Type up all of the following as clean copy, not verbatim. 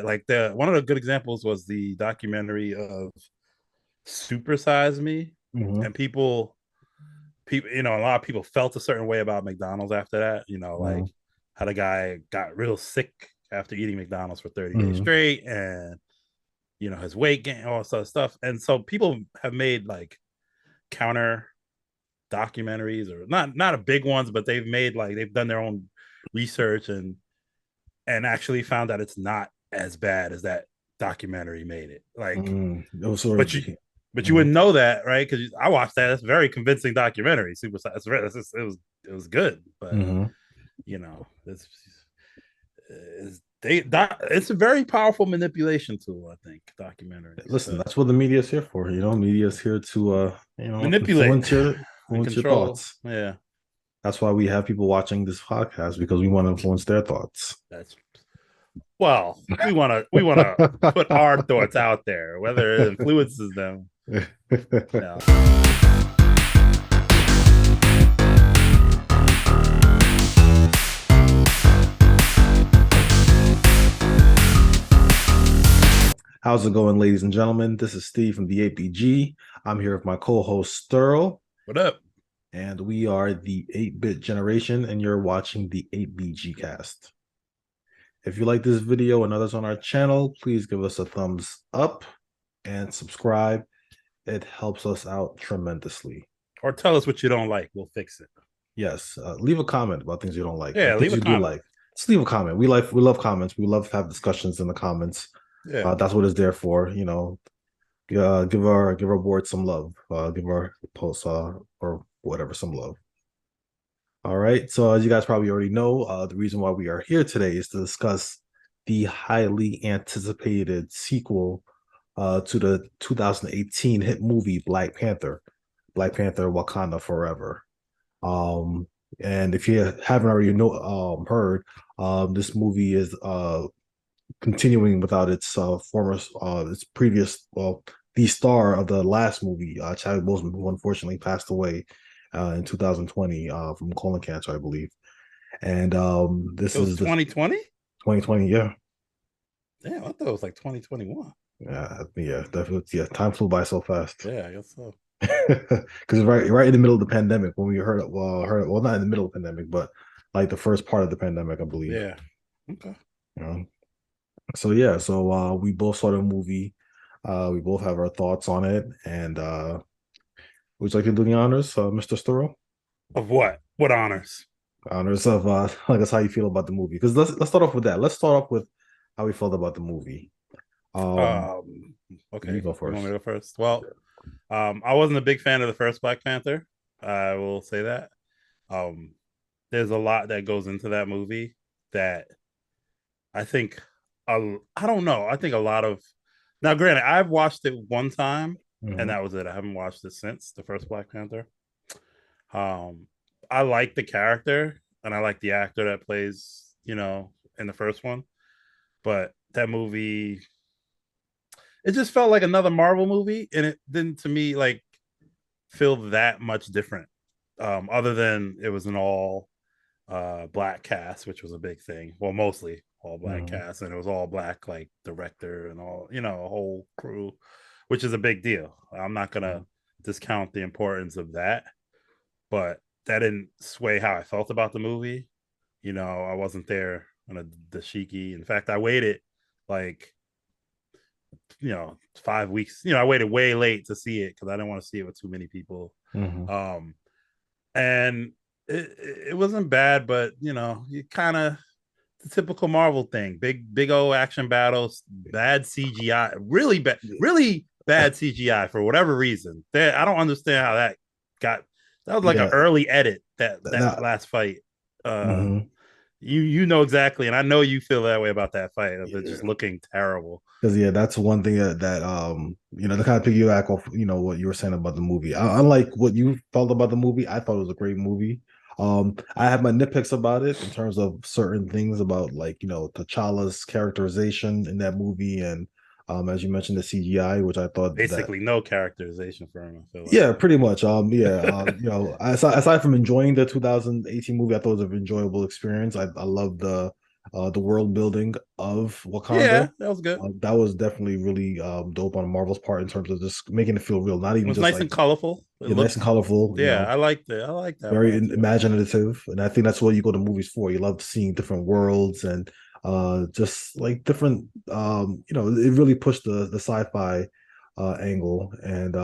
Like the one of the good examples was the documentary of Super Size Me, Hmm. and people, a lot of people felt a certain way about McDonald's after that. Hmm. Like how the guy got real sick after eating McDonald's for 30 days Hmm. straight, and his weight gain, all this other stuff. And so people have made like counter documentaries, or not a big ones, but they've done their own research and actually found that it's not as bad as that documentary made it. Like, It was sort of. but you Mhm. wouldn't know that, right? Because I watched that. It's a very convincing documentary. Super Size. It was good, but Hmm. you know, it's a very powerful manipulation tool. I think documentaries Listen, to that's what the media is here for. Media is here to manipulate and influence your control. thoughts. Yeah, That's why we have people watching this podcast because we want to influence their thoughts. that's well, we want to put our thoughts out there, whether it influences them. No. How's it going, ladies and gentlemen? This is Steve from the 8BG. I'm here with my co-host Sterl, What up? and we are the 8-bit generation, and you're watching the 8BG cast. If you like this video and others on our channel, please give us a thumbs up and subscribe. It helps us out tremendously. Or tell us what you don't like. We'll fix it. Yes, leave a comment about things you don't like or Yeah, things leave a you do comment. like. Just leave a comment. We love comments. We love to have discussions in the comments. Yeah. That's what it's there for. Give our board some love. Give our posts or whatever some love. All right. So as you guys probably already know, the reason why we are here today is to discuss the highly anticipated sequel to the 2018 hit movie Black Panther Wakanda Forever. Um, and if you haven't already heard, this movie is continuing without its its previous, the star of the last movie, Chadwick Boseman, who unfortunately passed away in 2020 from colon cancer, I believe. And It this was is the 2020? 2020, yeah. Damn, I thought it was like 2021. Yeah, definitely. Yeah, time flew by so fast. Yeah, I guess so. Because right in the middle of the pandemic when we heard, not in the middle of the pandemic, but like the first part of the pandemic, I believe. Yeah. Okay. You know, so yeah, so we both saw the movie. We both have our thoughts on it, and would you like to do the honors, Mr. Sturrow? Of what? What honors? Honors of I guess how you feel about the movie. Because let's start off with that. Let's start off with how we felt about the movie. Um, Um, you okay. go You want me first. to go first? Well, I wasn't a big fan of the first Black Panther. I will say that. Um, there's a lot that goes into that movie that I think I don't know. I think a lot of now, granted, I've watched it one time and Hmm. that was it. I haven't watched it since the first Black Panther. Um, I like the character and I like the actor that plays, in the first one, but that movie, it just felt like another Marvel movie, and it didn't to me like feel that much different. Other than it was an all black cast, which was a big thing. Well, mostly all black Hmm. cast, and it was all black like director and all, a whole crew, which is a big deal. I'm not gonna discount the importance of that, but that didn't sway how I felt about the movie. I wasn't there on a dashiki. In fact, I waited like 5 weeks. I waited way late to see it because I didn't want to see it with too many people. Hmm. Um, and it wasn't bad, but you kind of the typical Marvel thing: big old action battles, bad CGI, really bad CGI for whatever reason. I don't understand how that got. That was like an Yeah, early edit that that. last fight. Uh, Mhm. you know exactly, and I know you feel that way about that fight of it just Yeah. looking terrible. Because yeah, that's one thing to kind of piggyback off, what you were saying about the movie. Unlike what you felt about the movie, I thought it was a great movie. I have my nitpicks about it in terms of certain things about like, T'Challa's characterization in that movie and as you mentioned the CGI, which I thought that Basically, no characterization for him. I feel yeah, like. pretty much. Yeah. Aside from enjoying the 2018 movie, I thought it was an enjoyable experience. I love the the world building of Yeah, Wakanda. that was good. That was definitely really dope on Marvel's part in terms of just making it feel real, not It even was just nice like and colorful. It yeah, nice looked, and colorful. You yeah, know, I liked it. I liked that very part too. imaginative, and I think that's what you go to movies for. You love seeing different worlds and just like different you know, it really pushed the sci-fi angle. And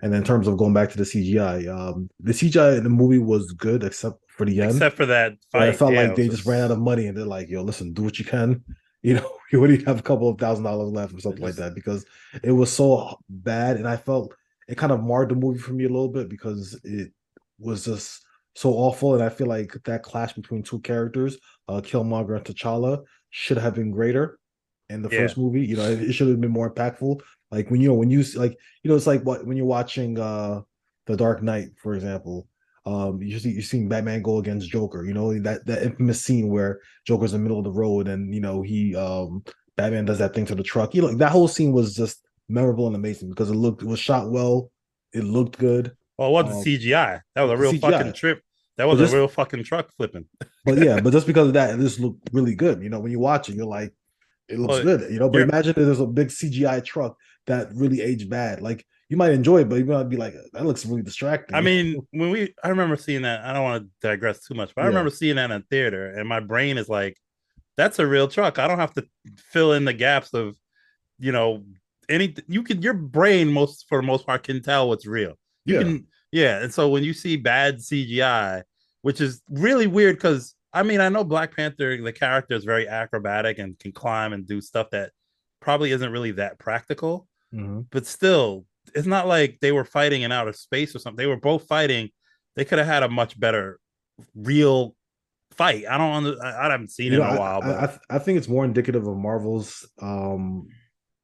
then in terms of going back to the CGI in the movie was good except for the end, Except for that where it fight. felt Yeah, like it was they just ran out of just, money and they're like, yo, listen, do what you can. You know, you already have a couple of $1,000 left or it something like just that because it was so bad. And I felt it kind of marred the movie for me a little bit because it was just so awful. And I feel like that clash between two characters, Killmonger and T'Challa, should have been greater in the yeah. first movie. You know, it should have been more impactful. Like when you like, it's like what when you're watching The Dark Knight, for example. You're seeing Batman go against Joker. You know that infamous scene where Joker's in the middle of the road and he Batman does that thing to the truck. You know, like, that whole scene was just memorable and amazing because it was shot well, it looked good. Well, it wasn't Um, CGI. That it was a was real fucking CGI, trip. That but was a just real fucking truck flipping. but just because of that, it just looked really good. You know, when you watch it, you're like, it looks Well, good. You know, but you're, imagine if there's a big CGI truck that really aged bad. Like you might enjoy it, but you might be like, that looks really I distracting. mean, I remember seeing that. I don't want to digress too much, but I Yeah, remember seeing that in a theater, and my brain is like, that's a real truck. I don't have to fill in the gaps of, you know, any. You can, your brain most for the most part can tell what's real. You yeah, can, yeah. And so when you see bad CGI, which is really weird, because I mean, I know Black Panther, the character is very acrobatic and can climb and do stuff that probably isn't really that practical, hmm but still, it's not like they were fighting in outer space or something. They were both fighting. They could have had a much better real fight. I haven't seen it You know, in a while, but I think it's more indicative of Marvel's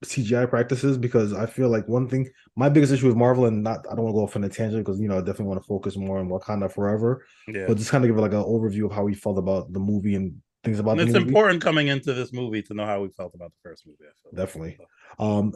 CGI practices because I feel like one thing my biggest issue with Marvel and not I don't want to go off on a tangent because I definitely want to focus more on Wakanda Forever, yeah. but just kind of give like an overview of how we felt about the movie and things about And the it's movie. important coming into this movie to know how we felt about the first movie. I feel like. Definitely.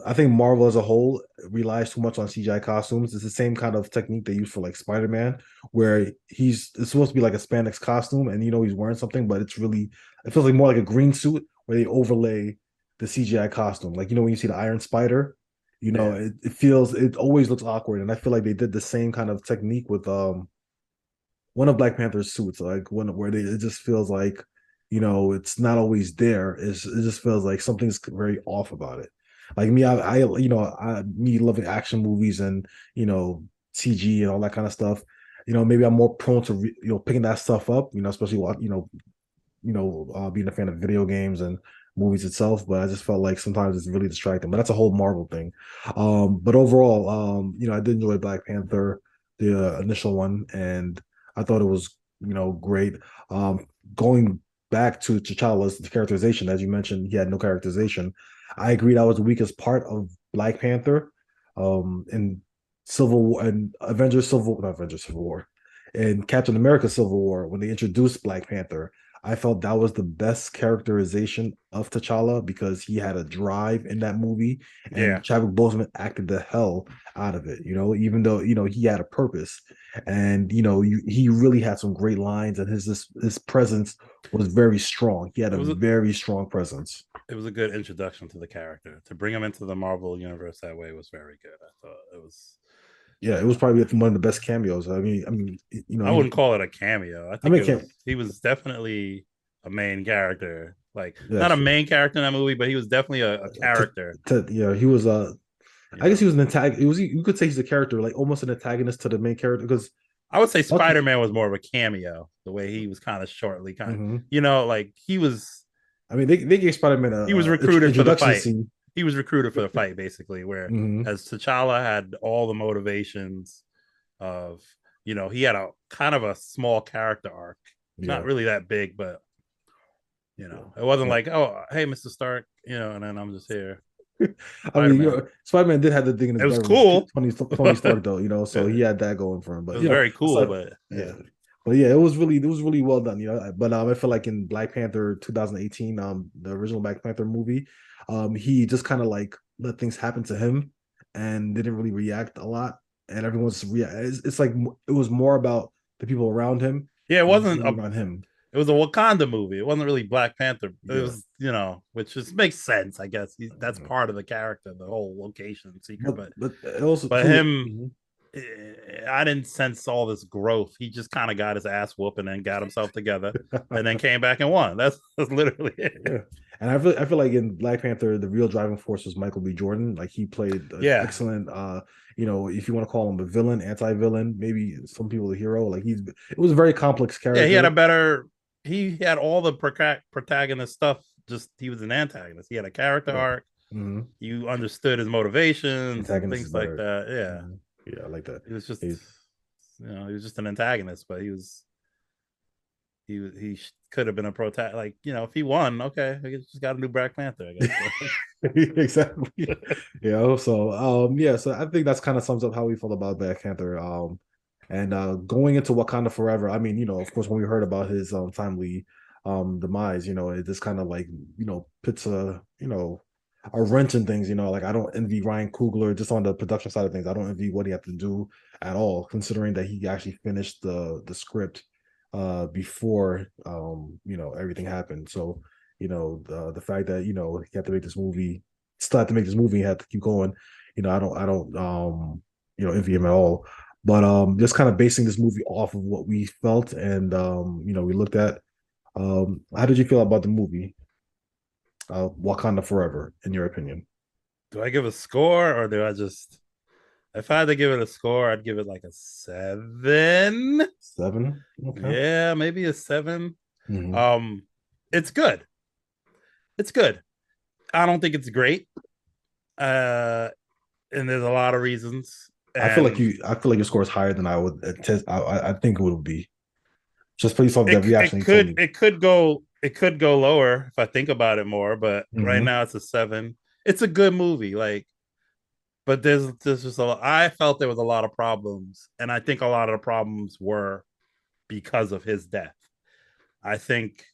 I think Marvel as a whole relies too much on CGI costumes. It's the same kind of technique they use for like Spider-Man, where it's supposed to be like a spandex costume and he's wearing something, but it feels like more like a green suit where they overlay the CGI costume. Like, when you see the Iron Spider, Yeah, it always looks awkward. And I feel like they did the same kind of technique with one of Black Panther's suits, like one where it just feels like, it's not always there. It just feels like something's very off about it. Like me, me loving action movies and CG and all that kind of stuff. Maybe I'm more prone to picking that stuff up. Especially being a fan of video games and movies itself. But I just felt like sometimes it's really distracting. But that's a whole Marvel thing. But overall, I did enjoy Black Panther, the initial one, and I thought it was great. Going back to T'Challa's characterization, as you mentioned, he had no characterization. I agree that was the weakest part of Black Panther. In Civil War and not Avengers Civil War, and Captain America Civil War when they introduced Black Panther. I felt that was the best characterization of T'Challa because he had a drive in that movie, and yeah. Chadwick Boseman acted the hell out of it. Even though he had a purpose, and he really had some great lines, and his presence was very strong. He had It a was a, very strong presence. it was a good introduction to the character. To bring him into the Marvel universe that way was very good. I thought it was. Yeah, it was probably one of the best cameos. I even wouldn't call it a cameo. I I think mean, it cam- was. He was definitely a main character. Like not a yes, main character in that movie, but he was definitely a character. yeah, he was You I guess know, he was an antag. It was you could say he's a character, like almost an antagonist to the main character because I would say Bucky. Spider Man was more of a cameo. The way he was kind of shortly, Mhm. like he was. I mean, they gave Spider-Man He was a recruited for the introduction fight. scene. He was recruited for the fight, basically. Where Hmm as T'Challa had all the motivations of, he had a kind of a small character arc, not Yeah, really that big, but yeah. it wasn't But like, oh, hey, Mr. Stark, and then I'm just here, I Spider mean, Man. Spider-Man did have the thing in his It was bedroom with cool. Tony Stark, though. So he It had that going for him. But was very cool, aside, but yeah, yeah, but yeah, it was really well done. But I feel like in Black Panther 2018, the original Black Panther movie, he just kind of like let things happen to him and didn't really react a lot. And everyone's it's like it was more about the people around him yeah, it and wasn't really a around him. It was a Wakanda movie. It wasn't really Black Panther. It Yeah. was, which just makes sense, I guess. That's part of the character, the whole location seeker. But also But too. him, Mhm. I didn't sense all this growth. He just kind of got his ass whooping and got himself together, and then came back and won. That's literally it. Yeah. And I feel like in Black Panther, the real driving force was Michael B. Jordan. Like he played an Yeah, excellent if you want to call him a villain, anti-villain, maybe some people a hero. Like it was a very complex yeah. He had a character. better. He had all the protagonist stuff. Just he was an antagonist. He had a character Yeah. arc. Mm-hmm. You understood his motivations and Antagonist is things like better. that. Yeah, Mhm. Yeah, I like that. he was just, He, he was just an antagonist, but he could have been a protagonist. Like, if he won, okay, we just got a new Black Panther, I guess. exactly. So I think that's kind of sums up how we feel about Black Panther. And going into Wakanda Forever, I mean, of course, when we heard about his timely demise, it just kind of like, puts a wrench in things, like I don't envy Ryan Coogler just on the production side of things. I don't envy what he had to do at all, considering that he actually finished the script before everything happened. So the fact that he had to make this movie, still had to make this movie, had to keep going. I don't envy him at all. But just kind of basing this movie off of what we felt and we looked at. How did you feel about the movie, Wakanda Forever, in your opinion? Do I give a score, or do I just? If I had to give it a score, I'd give it like a 7. 7. Okay. Yeah, maybe a 7. Hmm. Um, it's good. It's good. I don't think it's great. Uh, and there's a lot of reasons. And I feel like your score is higher than I would attest. I think it would be just based off that reaction it you told could me. it could go lower if I think about it more. But right Hmm. now it's a 7. It's a good movie. Like, but there's just a lot. I felt there was a lot of problems, and I think a lot of the problems were because of his death. I think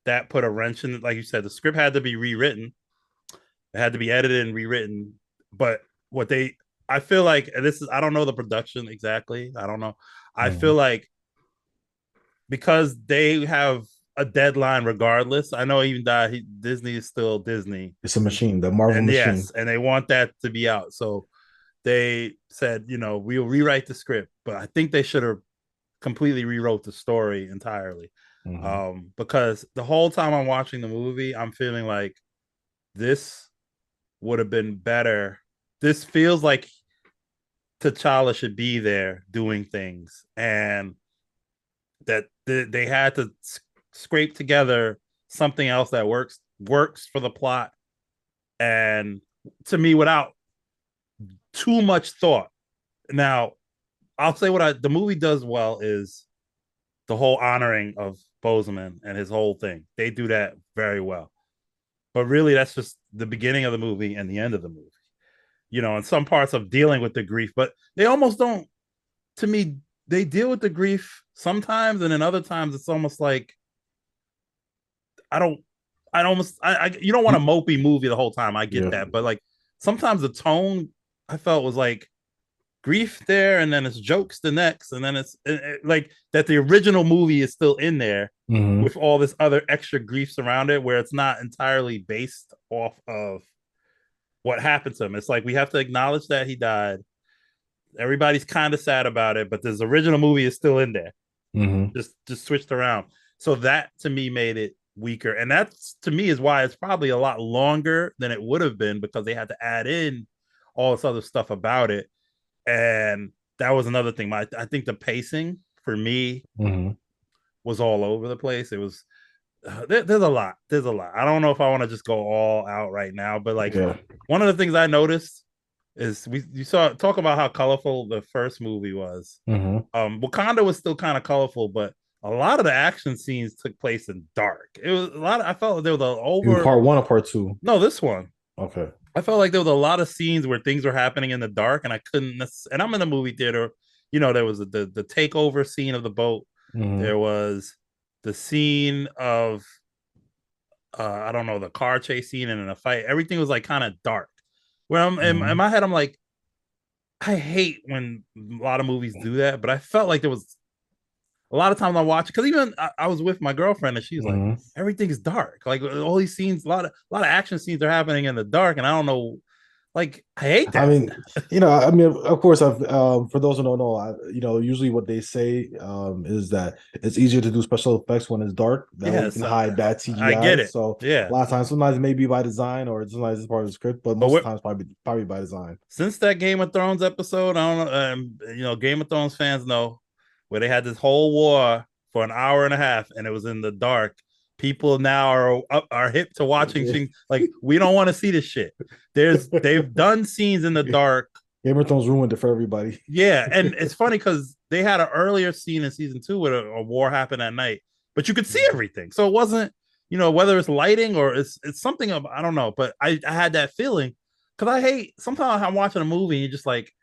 that put a wrench in it. Like you said, the script had to be rewritten. It had to be edited and rewritten. But what they, I feel like, and this is, I don't know the production exactly. I don't know. I feel Hmm. like because they have a deadline regardless. I know even that Disney is still Disney, It's a machine, the Marvel and machine. yes, and they want that to be out. So they said, we'll rewrite the script, but I think they should have completely rewrote the story entirely. Hmm. Because the whole time I'm watching the movie, I'm feeling like this would have been better. This feels like T'Challa should be there doing things, and that they had to scrape together something else that works for the plot, and to me, without too much thought. Now, I'll say the movie does well is the whole honoring of Bozeman and his whole thing. They do that very well. But really, that's just the beginning of the movie and the end of the movie. And some parts of dealing with the grief, but they almost don't. To me, they deal with the grief sometimes, and then other times it's almost like I don't. You don't want a mopey movie the whole time. I get Yeah. that, but like sometimes the tone I felt was like grief there, and then it's jokes the next, and then it's like that the original movie is still in there Hmm. with all this other extra griefs around it, where it's not entirely based off of what happened to him. It's like we have to acknowledge that he died. Everybody's kind of sad about it, but this original movie is still in there, Hmm. just switched around. So that to me made it weaker, and that's to me is why it's probably a lot longer than it would have been because they had to add in all this other stuff about it. And that was another thing. I think the pacing for me Hmm. was all over the place. It was there's a lot. There's a lot. I don't know if I want to just go all out right now, but like Yeah. one of the things I noticed is you saw talk about how colorful the first movie was. Hmm. Wakanda was still kind of colorful, but a lot of the action scenes took place in dark. It was a lot. I felt like there was a In over. part one or part two? No, this one. Okay. I felt like there was a lot of scenes where things were happening in the dark, and I couldn't. And I'm in the movie theater. There was the takeover scene of the boat. Hmm. There was the scene of I don't know, the car chase scene and in a fight. Everything was like kind of dark. Where I'm in Hmm. my head, I'm like, I hate when a lot of movies do that, but I felt like there was a lot of times I watch because even I was with my girlfriend and she's like, Mhm. everything's dark. Like all these scenes, a lot of action scenes are happening in the dark, and I don't know. Like I hate I that. mean, I mean, of course, I've for those who don't know, usually what they say is that it's easier to do special effects when it's dark. That way you can Yes, hide bad I get CGI. it. So a Yeah, lot of times, sometimes it may be by design, or sometimes it's part of the script, but but most of we're the times probably by design. since that Game of Thrones episode, I don't know. Game of Thrones fans know where they had this whole war for an hour and a half, and it was in the dark. People now are hip to watching things like we don't want to see this shit. They've done scenes in the dark. Game of Thrones ruined it for everybody. Yeah, and it's funny because they had an earlier scene in season two where a war happened at night, but you could see everything, so it wasn't whether it's lighting or it's something of I don't know, but I had that feeling because I hate sometimes I'm watching a movie and you're just like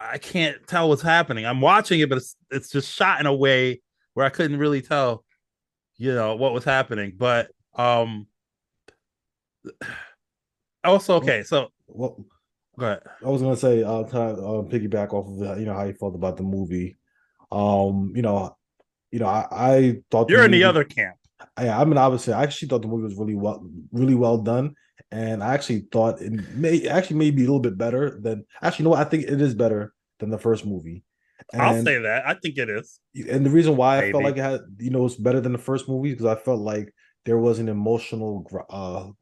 I can't tell what's happening. I'm watching it, but it's just shot in a way where I couldn't really tell, what was happening. But also Well, okay, so well, go ahead. I was gonna say, kind of piggyback off of that, how you felt about the movie. Um, you know, I thought the You're in the movie. other camp. I mean, obviously, I actually thought the movie was really well done, and I actually thought it may be a little bit better than. Actually, no, I think it is better than the first movie, I'll and say that. I think it is. and the reason why I felt like Maybe. it had, it's better than the first movie because I felt like there was an emotional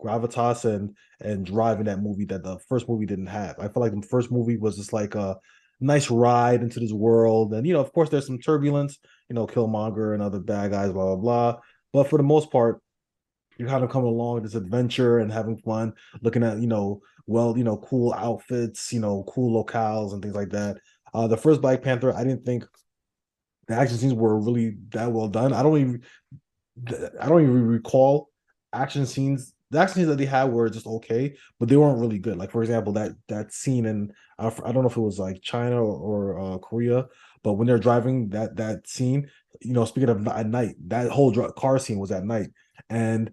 gravitas and drive in that movie that the first movie didn't have. I felt like the first movie was just like a nice ride into this world, and of course, there's some turbulence, Killmonger and other bad guys, blah blah blah. But for the most part, you're kind of coming along this adventure and having fun, looking at cool outfits, cool locales and things like that. The first Black Panther, I didn't think the action scenes were really that well done. I don't even recall action scenes. The action scenes that they had were just okay, but they weren't really good. Like for example, that scene in I don't know if it was like China or Korea, but when they're driving that scene, speaking of at night, that whole car scene was at night, and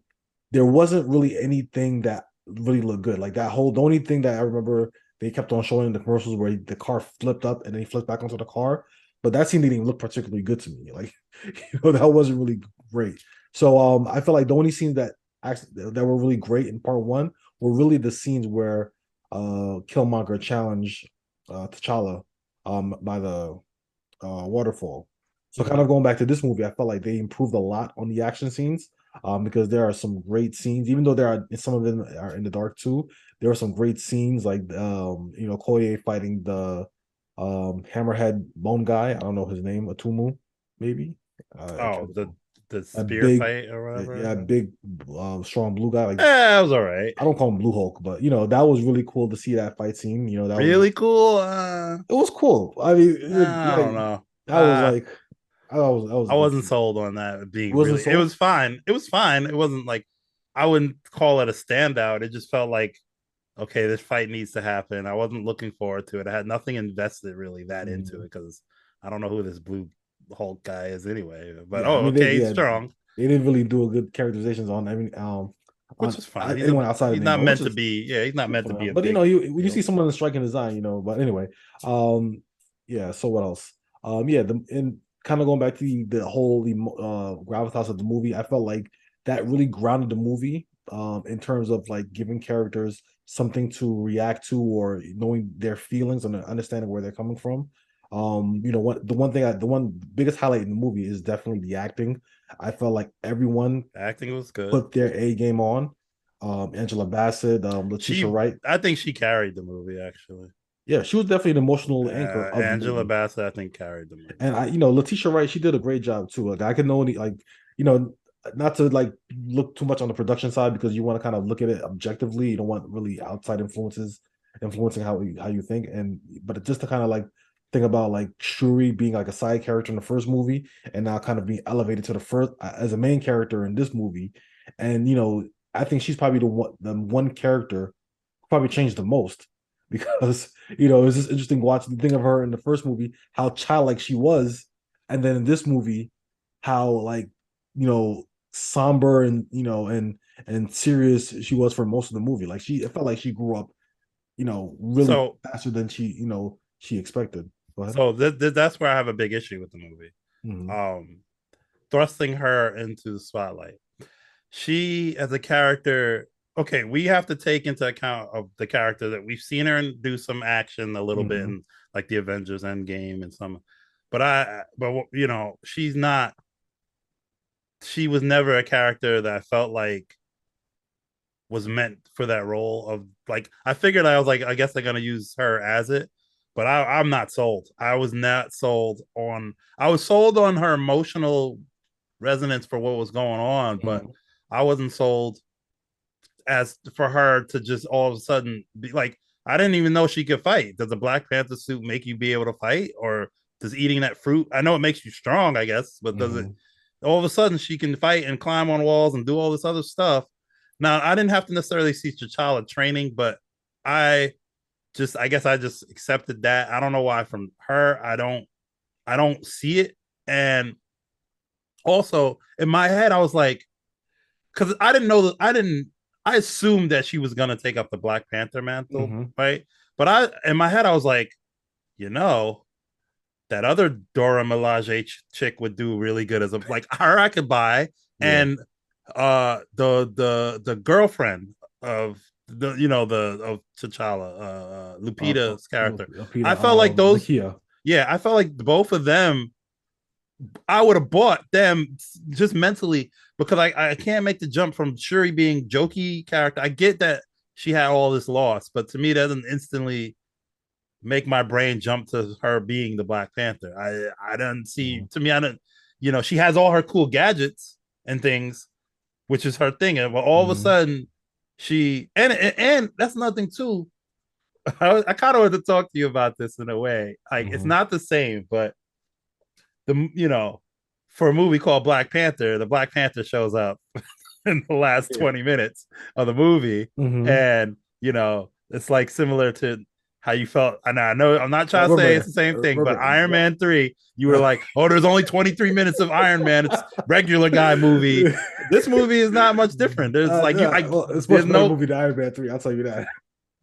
there wasn't really anything that really looked good. Like that whole the only thing that I remember they kept on showing in the commercials where the car flipped up and then he flipped back onto the car. But that scene didn't even look particularly good to me. Like, that wasn't really great. So I feel like the only scenes that were really great in part one were really the scenes where Killmonger challenged T'Challa by the waterfall. So kind of going back to this movie, I felt like they improved a lot on the action scenes because there are some great scenes, even though there are some of them are in the dark too. There are some great scenes like Koye fighting the hammerhead bone guy. I don't know his name, Atumu, maybe. I Oh, can't the remember. the A spear big, fight or yeah, whatever. big, strong blue guy. Like That was all right. I don't call him Blue Hulk, but that was really cool to see that fight scene. That was Really cool. it was cool. I mean, I don't know. that was like that was I a good wasn't scene. sold on that It being wasn't really. It sold. was fine. It was fine. It wasn't like I wouldn't call it a standout. It just felt like okay, this fight needs to happen. I wasn't looking forward to it. I had nothing invested really that into Mhm. it because I don't know who this blue Hulk guy is anyway. But Yeah, I oh, mean, okay, he's strong, they didn't really do a good characterizations on which is fine. anyone outside of He's not Neymar, which meant to is be. Yeah, he's not good meant for to be them. a But big when you see deal. someone in striking design, but anyway, um, yeah. So what else? Yeah, and kind of going back to the whole gravitas of the movie, I felt like that really grounded the movie, in terms of like giving characters something to react to or knowing their feelings and understanding where they're coming from. What the one biggest highlight in the movie is definitely the acting. I felt like everyone Acting was good. put their A game on. Angela Bassett, Letitia She, Wright. I think she carried the movie actually. Yeah, she was definitely an emotional anchor of the Angela movie. Bassett, I think, carried the movie. And Letitia Wright, she did a great job too. Like I can only you know, not to like look too much on the production side because you want to kind of look at it objectively. You don't want really outside influences influencing how you think. And but just to kind of like think about like Shuri being like a side character in the first movie and now kind of being elevated to the first as a main character in this movie. And I think she's probably the one character who probably changed the most because it's just interesting watching the thing of her in the first movie, how childlike she was, and then in this movie, how like somber and and serious she was for most of the movie. Like it felt like she grew up, really So, faster than she expected. Go ahead. so that's where I have a big issue with the movie. Mhm. Um, thrusting her into the spotlight. She as a character, okay, we have to take into account of the character that we've seen her do some action a little bit Mm-hmm. in like the Avengers Endgame and some, but you know, she's not. She was never a character that I felt like was meant for that role of like I figured I was like I guess they're gonna use her as it, but I'm not sold. I was not sold on. I was sold on her emotional resonance for what was going on, but Mm-hmm. I wasn't sold as for her to just all of a sudden be like I didn't even know she could fight. Does a Black Panther suit make you be able to fight, or does eating that fruit? I know it makes you strong, I guess, but does it Mm-hmm. all of a sudden she can fight and climb on walls and do all this other stuff? Now I didn't have to necessarily see T'Challa training, but I I guess I just accepted that. I don't know why from her. I don't see it. And also in my head, I was like, because I didn't know that I assumed that she was gonna take up the Black Panther mantle, Mm-hmm. right? But I in my head, I was like, you know, that other Dora Milaje chick would do really good as a like her I could buy, Yeah. and the girlfriend of the the of T'Challa, Lupita's character. Peter, I felt like those, Nakia. yeah, I felt like both of them I would have bought them just mentally because I can't make the jump from Shuri being jokey character. I get that she had all this loss, but to me, that doesn't instantly make my brain jump to her being the Black Panther. I don't see, Mm-hmm. to me, I don't, you know, she has all her cool gadgets and things, which is her thing. And all of a Mm-hmm. sudden, she and that's nothing too. I kind of wanted to talk to you about this in a way. Like it's Mm-hmm. not the same, but for a movie called Black Panther, the Black Panther shows up in the last Yeah. 20 minutes of the movie. Mm-hmm. And, it's like similar to how you felt. And I know I'm not trying to say it's Remember, the same thing, but Iron remember. Man 3, you were like, oh, there's only 23 minutes of Iron Man. It's regular guy movie. This movie is not much different. There's like Well, it's there's much better no, movie than Iron Man 3, I'll tell you that.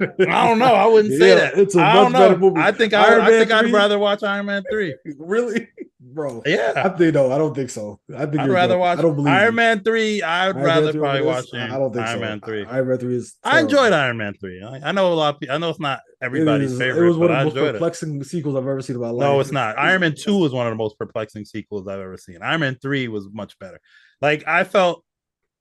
I don't know. I wouldn't say Yeah, that. it's a I don't much better know. movie. Iron I Man think I'd 3, rather watch Iron Man 3. really? Bro, Yeah. I think no, I don't think so. I think I'd you're rather joking. I watch don't believe Iron you. Man 3. I would Iron Man rather 3 over probably this? watch I don't think Iron so. Man 3. Iron Man 3 is I enjoyed terrible. Iron Man 3. I know a lot of people, I know it's not It everybody's is. It was favorite, one but of the I most enjoyed it. perplexing sequels I've ever seen in my No, life. it's not. Iron Man 2 is one of the most perplexing sequels I've ever seen. Iron Man 3 was much better. Like I felt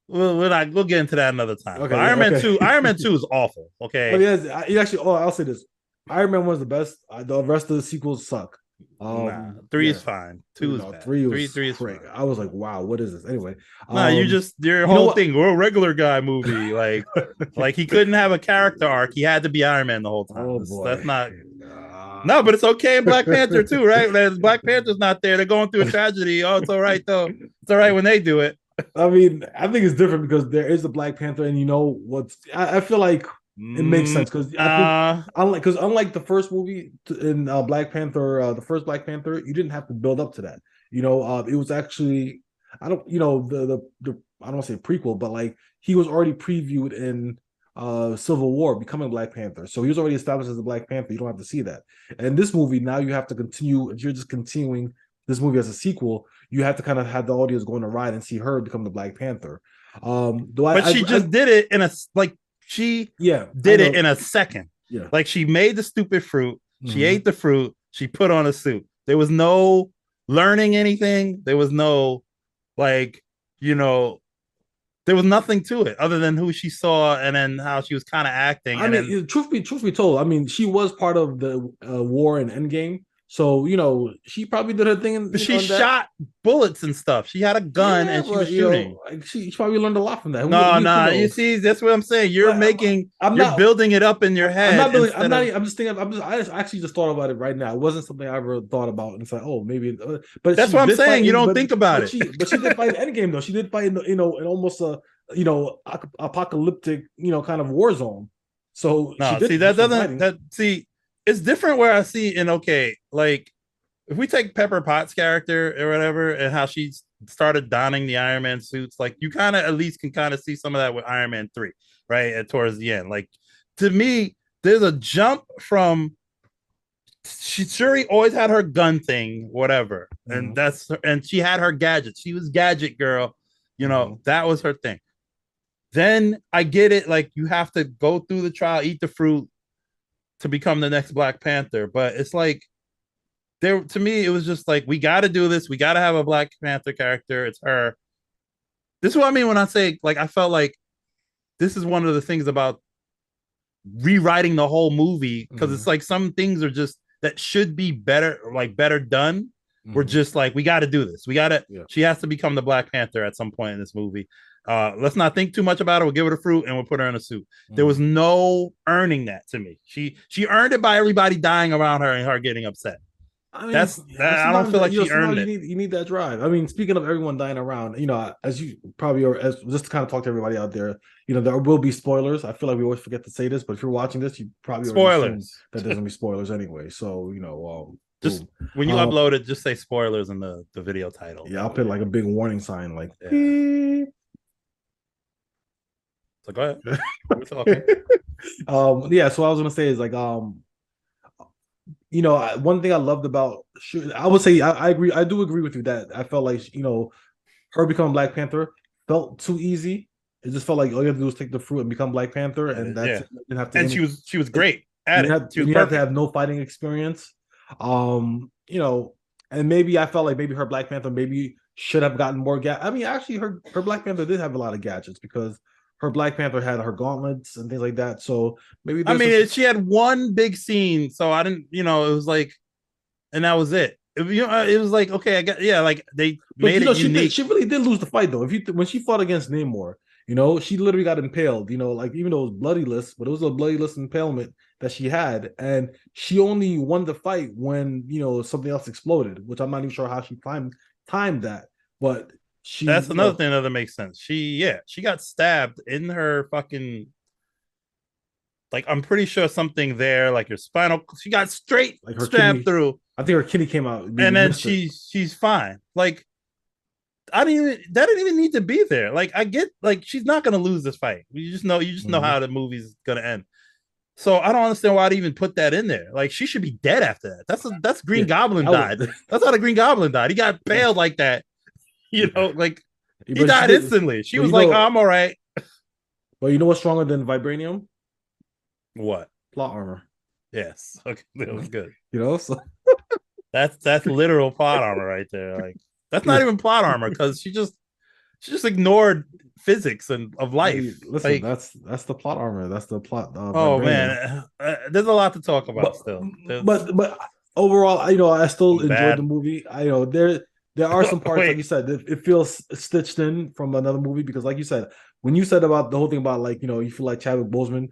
we'll get into that another time. But Okay, yeah, okay. Iron Man 2 is awful. I Okay. mean, actually, oh, I'll say this: Iron Man 1 is the best. The rest of the sequels suck. Nah. 3 Yeah, is fine. 2 is no, bad. 3 was 3 is crazy. fine. I was like, wow, what is this? Anyway, Nah, your you know whole what? thing, we're a regular guy movie. Like he couldn't have a character arc. He had to be Iron Man the whole time. Oh That's boy. not. No, but it's okay in Black Panther too, right? When Black Panther's not there, they're going through a tragedy. Oh, it's all right though. It's all right when they do it. I mean, I think it's different because there is the Black Panther, and you know what's. I feel like it makes sense because I think Nah, unlike the first movie in Black Panther, the first Black Panther, you didn't have to build up to that. It was actually I don't the I don't want to say prequel, but like he was already previewed in Civil War becoming Black Panther, so he was already established as a Black Panther. You don't have to see that. And this movie now you have to continue. If you're just continuing this movie as a sequel, you have to kind of have the audience go on a ride and see her become the Black Panther. Do but she just did it in a like she Yeah, I did it know. in a second. Yeah. Like she made the stupid fruit. She Mm-hmm. ate the fruit. She put on a suit. There was no learning anything. There was no like you know there was nothing to it other than who she saw and then how she was kind of acting. I And then mean, truth be told, I mean, she was part of the war in Endgame, so she probably did her thing she in that. shot bullets and stuff. She had a gun Yeah, and she was but shooting. like she probably learned a lot from that. No, Who no, you knows? see, that's what I'm saying. But I'm You're not. building it up in your I'm head not building. I'm instead not. of. I'm just thinking. I just actually just thought about it right now. It wasn't something I ever thought about, and it's like, oh, maybe. But That's she what I'm did fight saying. You in. don't think about it. But she did fight in Endgame though. She did fight in in almost a apocalyptic kind of war zone. So she No, see did do that some doesn't fighting. that see. It's different where I see in okay, like if we take Pepper Potts' character or whatever, and how she started donning the Iron Man suits, like you kind of at least can kind of see some of that with Iron Man 3, right? Towards the end. Like to me, there's a jump from Shuri always had her gun thing, whatever, Mm-hmm. and she had her gadgets. She was gadget girl, Mm-hmm. that was her thing. Then I get it, like you have to go through the trial, eat the fruit to become the next Black Panther, but it's like there to me, it was just like we got to do this. We got to have a Black Panther character. It's her. This is what I mean when I say like I felt like this is one of the things about rewriting the whole movie because Mm-hmm. it's like some things are just that should be better, like better done. We're Mm-hmm. just like we got to do this. We got to. Yeah. She has to become the Black Panther at some point in this movie. Let's not think too much about it. We'll give her a fruit and we'll put her in a suit. There Mm-hmm. was no earning that to me. She earned it by everybody dying around her and her getting upset. I mean, That's yeah, that. I don't sometimes feel like she sometimes earned it. you need that drive. I mean, speaking of everyone dying around, as you probably are, as just to kind of talk to everybody out there, there will be spoilers. I feel like we always forget to say this, but if you're watching this, you probably already assume Spoilers. that there's gonna be spoilers anyway. So, Just boom. when you Um, upload it, just say spoilers in the video title. yeah, I'll That put way, like a big warning sign, like yeah. beep. So go ahead. We're talking. Yeah. So what I was gonna say is like, one thing I loved about, I would say I agree. I do agree with you that I felt like her becoming Black Panther felt too easy. It just felt like all you have to do is take the fruit and become Black Panther, and that's Yeah, it. You didn't have to and any. she was You great at it. She was didn't have to perfect. have no fighting experience. And maybe I felt like maybe her Black Panther maybe should have gotten more I mean, actually, her Black Panther did have a lot of gadgets because her Black Panther had her gauntlets and things like that. So maybe I there's some. mean, she had one big scene, so I didn't, it was like, and that was it. It was like okay, I got yeah, like they But made it she did. unique. She really did lose the fight though. If you when she fought against Namor, she literally got impaled. Like even though it was bloodyless, but it was a bloodyless impalement that she had, and she only won the fight when something else exploded, which I'm not even sure how she timed that. But she, That's another thing that doesn't make sense. She got stabbed in her fucking like I'm pretty sure something there, like her spinal. She got straight like her stabbed kidney. through, I think her kidney came out. and You then missed it. she's fine. Like I didn't even that didn't even need to be there. Like I get like she's not gonna lose this fight. You just know Mm-hmm. how the movie's gonna end. So I don't understand why they even put that in there. Like she should be dead after that. That's Yeah, Green Goblin that was. died. That's how the Green Goblin died. He got paled like that. Yeah, Like he but she died did. instantly. She But was like, oh, I'm all right. what's stronger than vibranium? What? Plot armor. Yes. Okay. That was good. So That's literal plot armor right there. Like that's not yeah. even plot armor because she just ignored physics and of I life. mean, listen, Like, that's the plot armor. That's the plot oh vibranium. man, there's a lot to talk about But still. There's but overall, I still some enjoyed the bad. movie. There are some parts, like you Wait, said, it feels stitched in from another movie because, like you said, when you said about the whole thing about like you feel like Chadwick Boseman,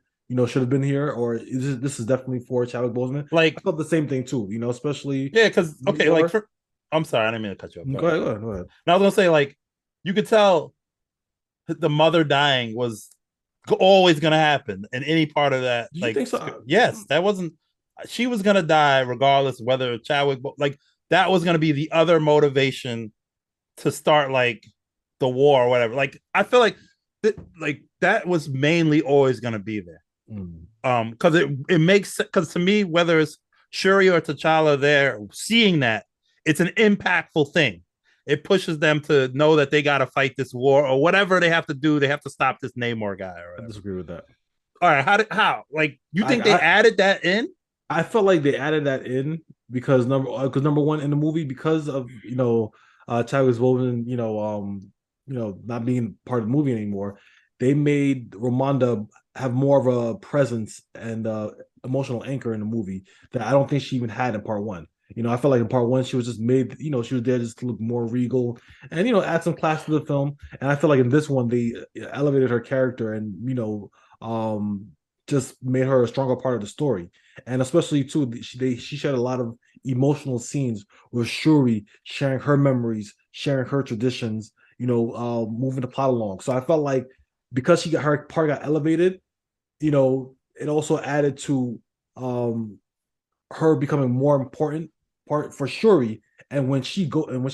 should have been here, or this is definitely for Chadwick Boseman. I like felt the same thing too. Especially yeah, because okay, like Namor. for I'm sorry, I didn't mean to cut you off. Go Go ahead. ahead, go ahead, go ahead. Now I was gonna say like you could tell the mother dying was always gonna happen in any part of that. Did you Like think so? yes, that wasn't. She was gonna die regardless of whether Chadwick like that was gonna be the other motivation to start like the war or whatever. Like I feel like that was mainly always gonna be there. Mm. Because it makes because to me whether it's Shuri or T'Challa there seeing that it's an impactful thing. It pushes them to know that they got to fight this war or whatever they have to do. They have to stop this Namor guy or I whatever. disagree with that. All right, how like you I, think they I added that in? I felt like they added that in because number one in the movie because of Chadwick Boseman not being part of the movie anymore, they made Ramonda have more of a presence and emotional anchor in the movie that I don't think she even had in part one. I felt like in part one she was just made, she was there just to look more regal and add some class to the film. And I feel like in this one they elevated her character and um just made her a stronger part of the story. And especially too, she shared a lot of emotional scenes with Shuri sharing her memories, sharing her traditions, moving the plot along. So I felt like because her part got elevated, it also added to her becoming more important part for Shuri. And when she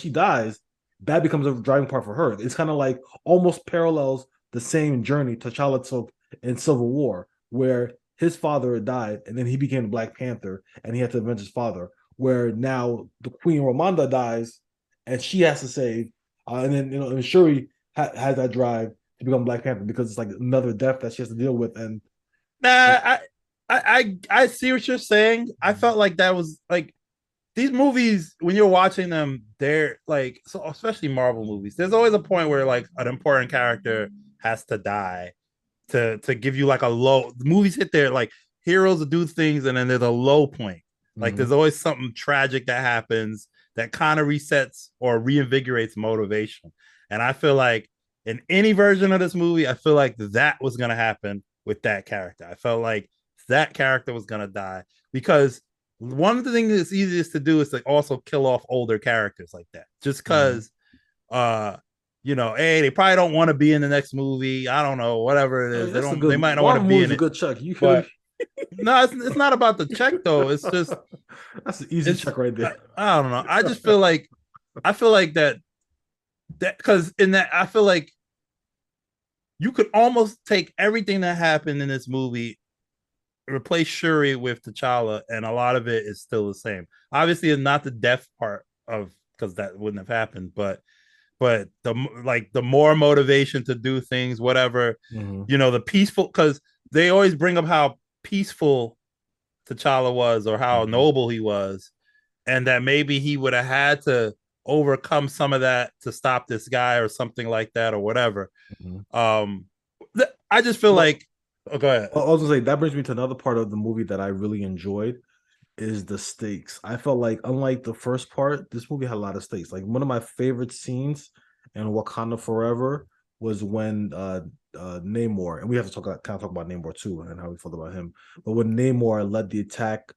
dies, that becomes a driving part for her. It's kind of like almost parallels the same journey T'Challa took in Civil War, where his father had died, and then he became the Black Panther, and he had to avenge his father. Where now the Queen Ramonda dies, and she has to save, and then and Shuri has that drive to become Black Panther because it's like another death that she has to deal with, and Nah, I see what you're saying. I felt like that was like these movies when you're watching them, they're like so especially Marvel movies. There's always a point where like an important character has to die to give you like a low. The movies hit there like heroes do things and then there's a low point. Like mm-hmm. there's always something tragic that happens that kind of resets or reinvigorates motivation. And I feel like in any version of this movie, I feel like that was gonna happen with that character. I felt like that character was gonna die because one of the things that's easiest to do is to also kill off older characters like that. Just Mm-hmm. because hey, they probably don't want to be in the next movie. I don't know, whatever it I is. mean, that's a They good might not want to Marvel be movie's in a it. good check. You really But no, it's not about the check though. It's just that's an easy it's check right there. I don't know. I just feel like that because in that I feel like you could almost take everything that happened in this movie, replace Shuri with T'Challa, and a lot of it is still the same. Obviously, it's not the death part of because that wouldn't have happened, but the more motivation to do things, whatever, Mm-hmm. the peaceful because they always bring up how peaceful T'Challa was or how Mm-hmm. noble he was, and that maybe he would have had to overcome some of that to stop this guy or something like that or whatever. Mm-hmm. Um, I just feel Well, like, oh, go ahead. I was gonna say that brings me to another part of the movie that I really enjoyed is the stakes. I felt like unlike the first part, this movie had a lot of stakes. Like one of my favorite scenes in Wakanda Forever was when Namor, and we have to kind of talk about Namor too and how we felt about him. But when Namor led the attack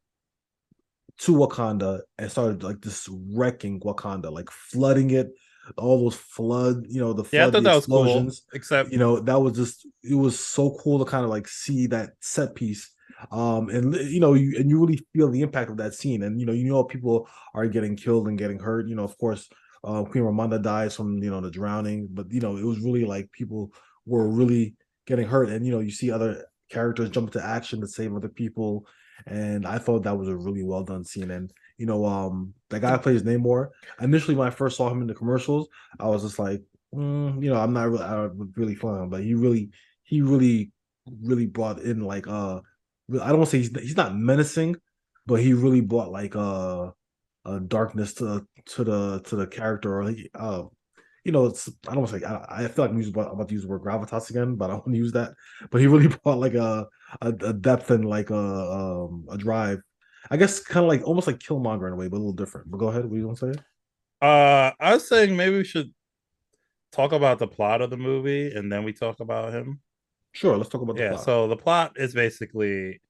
to Wakanda and started like this wrecking Wakanda, like flooding it, all those flood, the Yeah, I flood, thought the that was cool. explosions. Except, That was just it was so cool to kind of like see that set piece. And you really feel the impact of that scene, and people are getting killed and getting hurt. Of course, Queen Ramonda dies from the drowning, but it was really like people were really getting hurt, and you see other characters jump into action to save other people, and I thought that was a really well done scene. And the guy who plays Namor. Initially, when I first saw him in the commercials, I was just like, I'm not really, I was really feeling him, but he really brought in like I don't want to say he's not menacing, but he really brought like a darkness to the character, or like it's I don't want to say I feel like I'm about to use the word gravitas again, but I don't want to use that. But he really brought like a depth and like a drive. I guess kind of like almost like Killmonger in a way, but a little different. But go ahead, what do you want to say? I was saying maybe we should talk about the plot of the movie and then we talk about him. Sure, let's talk about the Yeah, plot. so the plot is basically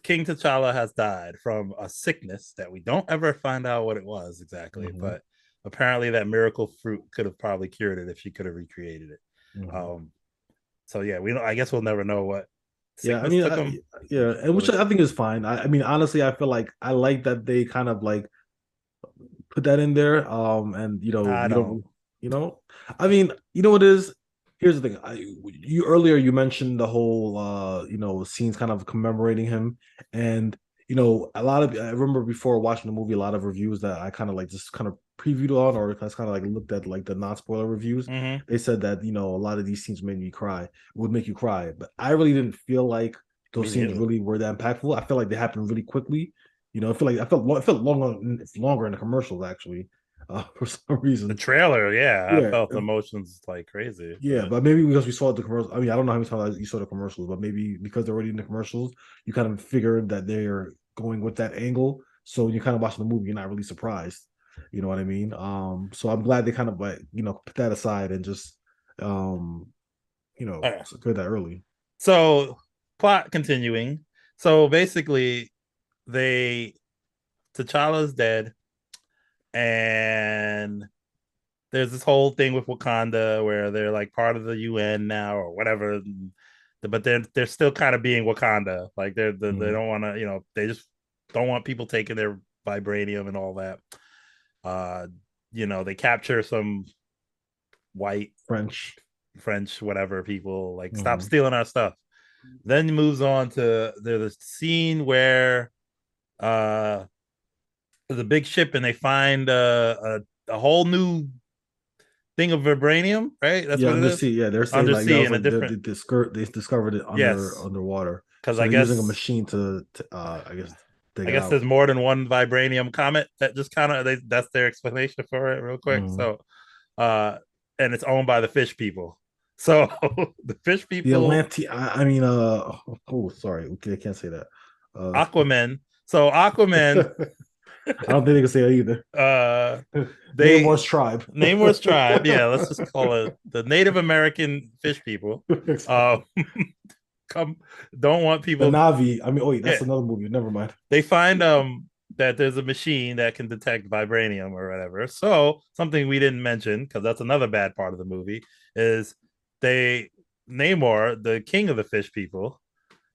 King T'Challa has died from a sickness that we don't ever find out what it was exactly, Hmm. but apparently that miracle fruit could have probably cured it if she could have recreated it. Hmm. Um, so yeah, we don't. I guess we'll never know what Yeah, I sickness mean, took him. yeah, and which I think is fine. I mean, honestly, I feel like I like that they kind of like put that in there. And I we don't. don't, I mean, you know what it is? Here's the thing. You earlier you mentioned the whole scenes kind of commemorating him, and a lot of I remember before watching the movie, a lot of reviews that I kind of like just kind of previewed on, or just kind of like looked at like the non-spoiler reviews. Mm-hmm. They said that a lot of these scenes would make you cry, but I really didn't feel like Me those scenes neither. really were that impactful. I feel like they happened really quickly. I felt longer in the commercials actually, for some The reason. trailer, yeah, I Yeah, felt the emotions like crazy, yeah, but but maybe because we saw the commercials. I mean, I don't know how many times you saw the commercials, but maybe because they're already in the commercials, you kind of figured that they're going with that angle. So when you kind of watch the movie, you're not really surprised. You know what I mean? So I'm glad they kind of like put that aside and just um uh, secured that early. so plot continuing. So basically, they T'Challa's dead, and there's this whole thing with Wakanda where they're like part of the UN now or whatever, but they're still kind of being Wakanda. Like they Mhm. don't want to, they just don't want people taking their vibranium and all that. Uh, they capture some white French. French whatever people like stop Hmm. stealing our stuff. Then it moves on to there's a scene where uh there's a big ship and they find a whole new thing of vibranium, right? That's Yeah, what it is. undersea. Yeah, they're saying like that Undersea was in a like different, they discovered it yes, underwater. because So they're using a machine to I guess dig I it guess out. there's more than one vibranium comet that just kind of that's their explanation for it, real quick. Mhm. So, uh, and it's owned by the fish people. So the fish The people, Atlantean. I mean, oh, sorry, okay, I can't say that. Uh, Aquaman. So Aquaman, I don't think they can say that either. uh, they Namor's tribe. Namor's tribe. Yeah, let's just call it the Native American fish people. Uh, come, don't want The people. Navi. I mean, oh wait, that's Yeah, another movie. Never mind. they find that there's a machine that can detect vibranium or whatever. So something we didn't mention because that's another bad part of the movie is they Namor, the king of the fish people,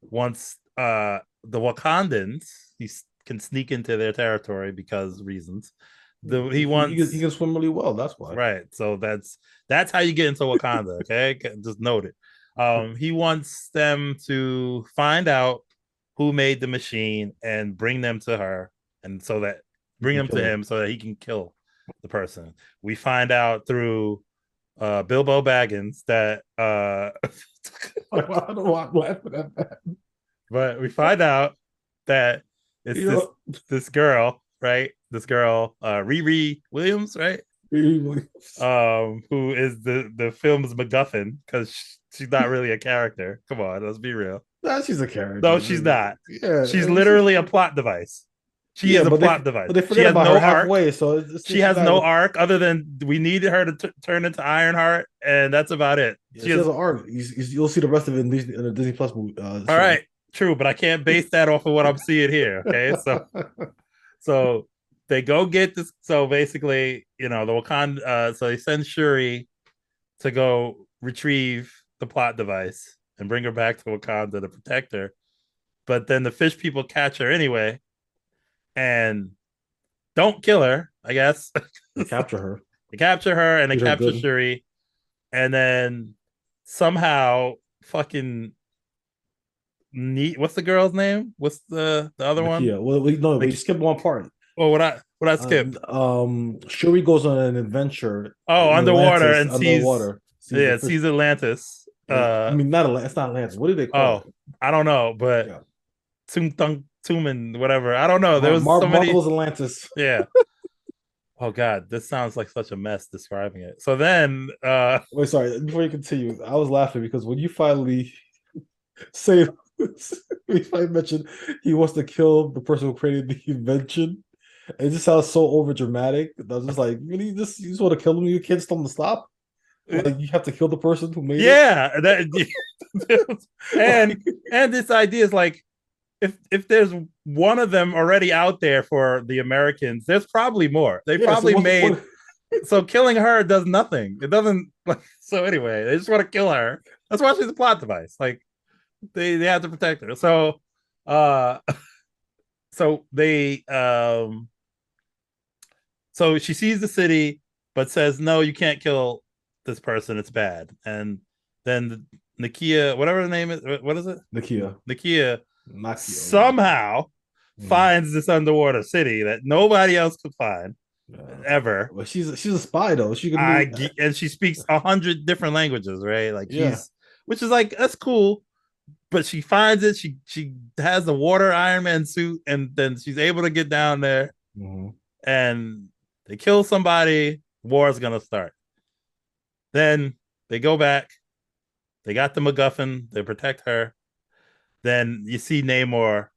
wants the Wakandans. He can sneak into their territory because reasons. He He wants can swim really well. That's why. right. So that's how you get into Wakanda. Okay, just note it. He wants them to find out who made the machine and bring them to her, and so that He bring can them to kill her. him so that he can kill the person. We find out through Bilbo Baggins that I don't know why I'm laughing at that. but we find out that it's You this know, this girl, right? This girl, Riri Williams, right? Who is the film's MacGuffin because she's not really a character. Come on, let's be real. nah, she's a No, character. she's not. She's Yeah, literally a plot device. She yeah, is a plot device. but they She forget has about her no arc. halfway, so She she's has not. no arc other than we needed her to turn into Ironheart, and that's about it. Yeah, She she has has an arc. You'll see the rest of it in the Disney Plus movie, all show. right, true, but I can't base that off of what I'm seeing here. Okay, so they go get this. So basically, the Wakanda. So they send Shuri to go retrieve the plot device and bring her back to Wakanda to protect her. But then the fish people catch her anyway and don't kill her, I guess. They capture her, They capture her and they treat her capture good. Shuri. And then somehow fucking neat. What's the girl's name? What's the other one? Nakia. Well, no, we Like, skipped one part. oh, what I skip? Shuri goes on an adventure Oh, in underwater Atlantis, and sees underwater. Sees the yeah, fish. sees Atlantis. I mean, it's not Atlantis. What do they call Oh, it? I don't know, but Yeah, Tumen, whatever. I don't know. There was so many. Marvel's Atlantis. Yeah. Oh God, this sounds like such a mess describing it. So then, Wait, sorry. Before you continue, I was laughing because when you finally say, we finally mentioned he wants to kill the person who created the invention, it just sounds so over dramatic. I was just like, really, you just want to kill him? You can't tell him to stop. Like you have to kill the person who made it. yeah, and Like, and this idea is like if there's one of them already out there for the Americans, there's probably more. They yeah. So probably made what? so killing her does nothing. It doesn't like so anyway. They just want to kill her. That's why she's a plot device. Like they have to protect her. So uh so they so she sees the city but says no, you can't kill this person, it's bad. And then Nakia, whatever the name is, what is it? Nakia, Nakia Nakia, whatever. somehow Mm. finds this underwater city that nobody else could find Yeah. ever. But she's a spy though. She can I do. and she speaks 100 different languages, right? Like Yeah. which is like that's cool. But she finds it. She has the water Iron Man suit, and then she's able to get down there, Mm-hmm. and they kill somebody. War is gonna start. Then they go back. They got the MacGuffin. They protect her. Then you see Namor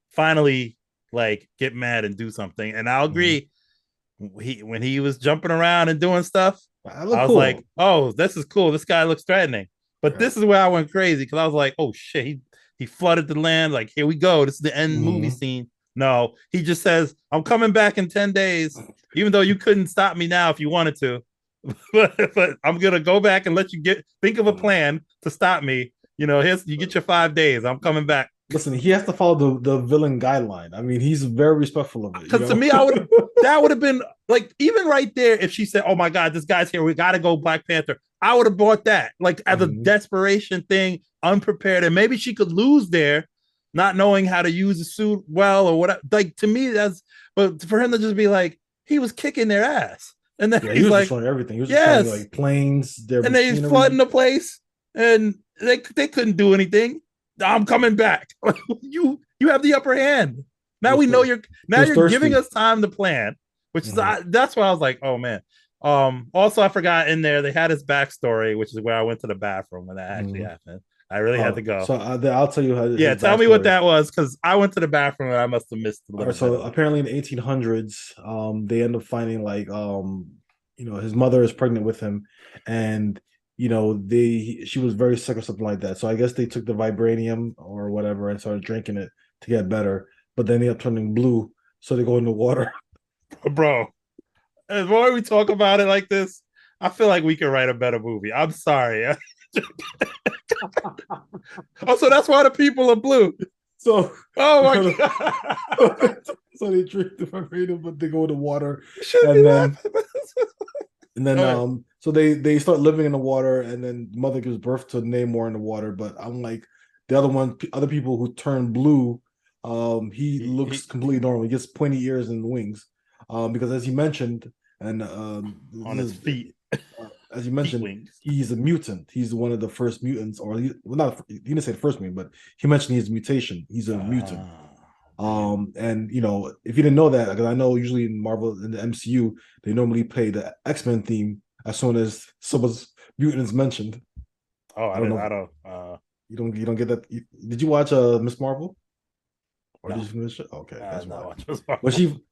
finally like get mad and do something. And I'll Mm-hmm. agree. When he was jumping around and doing stuff, I I look was like, cool. "Oh, this is cool. This guy looks threatening." But Yeah. this is where I went crazy because I was like, "Oh shit!" He flooded the land. Like, here we go. This is the end movie Mm-hmm. scene. No, he just says, "I'm coming back in 10 days." Even though you couldn't stop me now if you wanted to, but I'm gonna go back and let you think of a plan to stop me. Here's you get your 5 days. I'm coming back. Listen, he has to follow the villain guideline. I mean, he's very respectful of it. Because to me, I would That would have been like even right there. If she said, "Oh my God, this guy's here. We got to go Black Panther." I would have bought that like as a Mhm. desperation thing, unprepared, and maybe she could lose there, not knowing how to use the suit well or what. Like to me, that's. But for him to just be like, he was kicking their ass, and then Yeah, he he's was like, destroying everything. He was destroying "Yes," like planes, their and they machinery. flooding the place, and they couldn't do anything. I'm coming back. You have the upper hand. He Now was we know thir- you're he now was you're giving thirsty. us time to plan, which is Mhm. that's why I was like, oh man. Also I forgot in there they had his backstory, which is where I went to the bathroom when that actually Mhm. happened. I really had to go. So I'll tell you Yeah, his tell me what backstory. that was because I went to the bathroom and I must have missed a All little right, bit so of it. apparently in the 1800s, they end up finding like his mother is pregnant with him, and she was very sick or something like that. So I guess they took the vibranium or whatever and started drinking it to get better, but then they end up turning blue, so they go in the water. Bro, the more we talk about it like this, I feel like we could write a better movie. I'm sorry. Oh, so that's why the people are blue. So, Oh my so, god. so they drink the vibranium, but they go in the water, You shouldn't be and then laughing. And then Okay. so they start living in the water, and then mother gives birth to Namor in the water. But unlike the other people who turn blue, he looks He completely normal. He gets pointy ears and wings. Because as you mentioned, and on his feet, as you feet mentioned, wings. he's a mutant. He's one of the first mutants, or well, not he didn't say the first mutant, but he mentioned his mutation. He's a mutant. Damn. And if you didn't know that, because I know usually in Marvel in the MCU, they normally play the X-Men theme as soon as someone's mutant is mentioned. Oh, I I don't didn't. I know. don't. You don't get that. Did you watch Miss Marvel? Or did No, you finish it? Okay, that's no. why. Watch this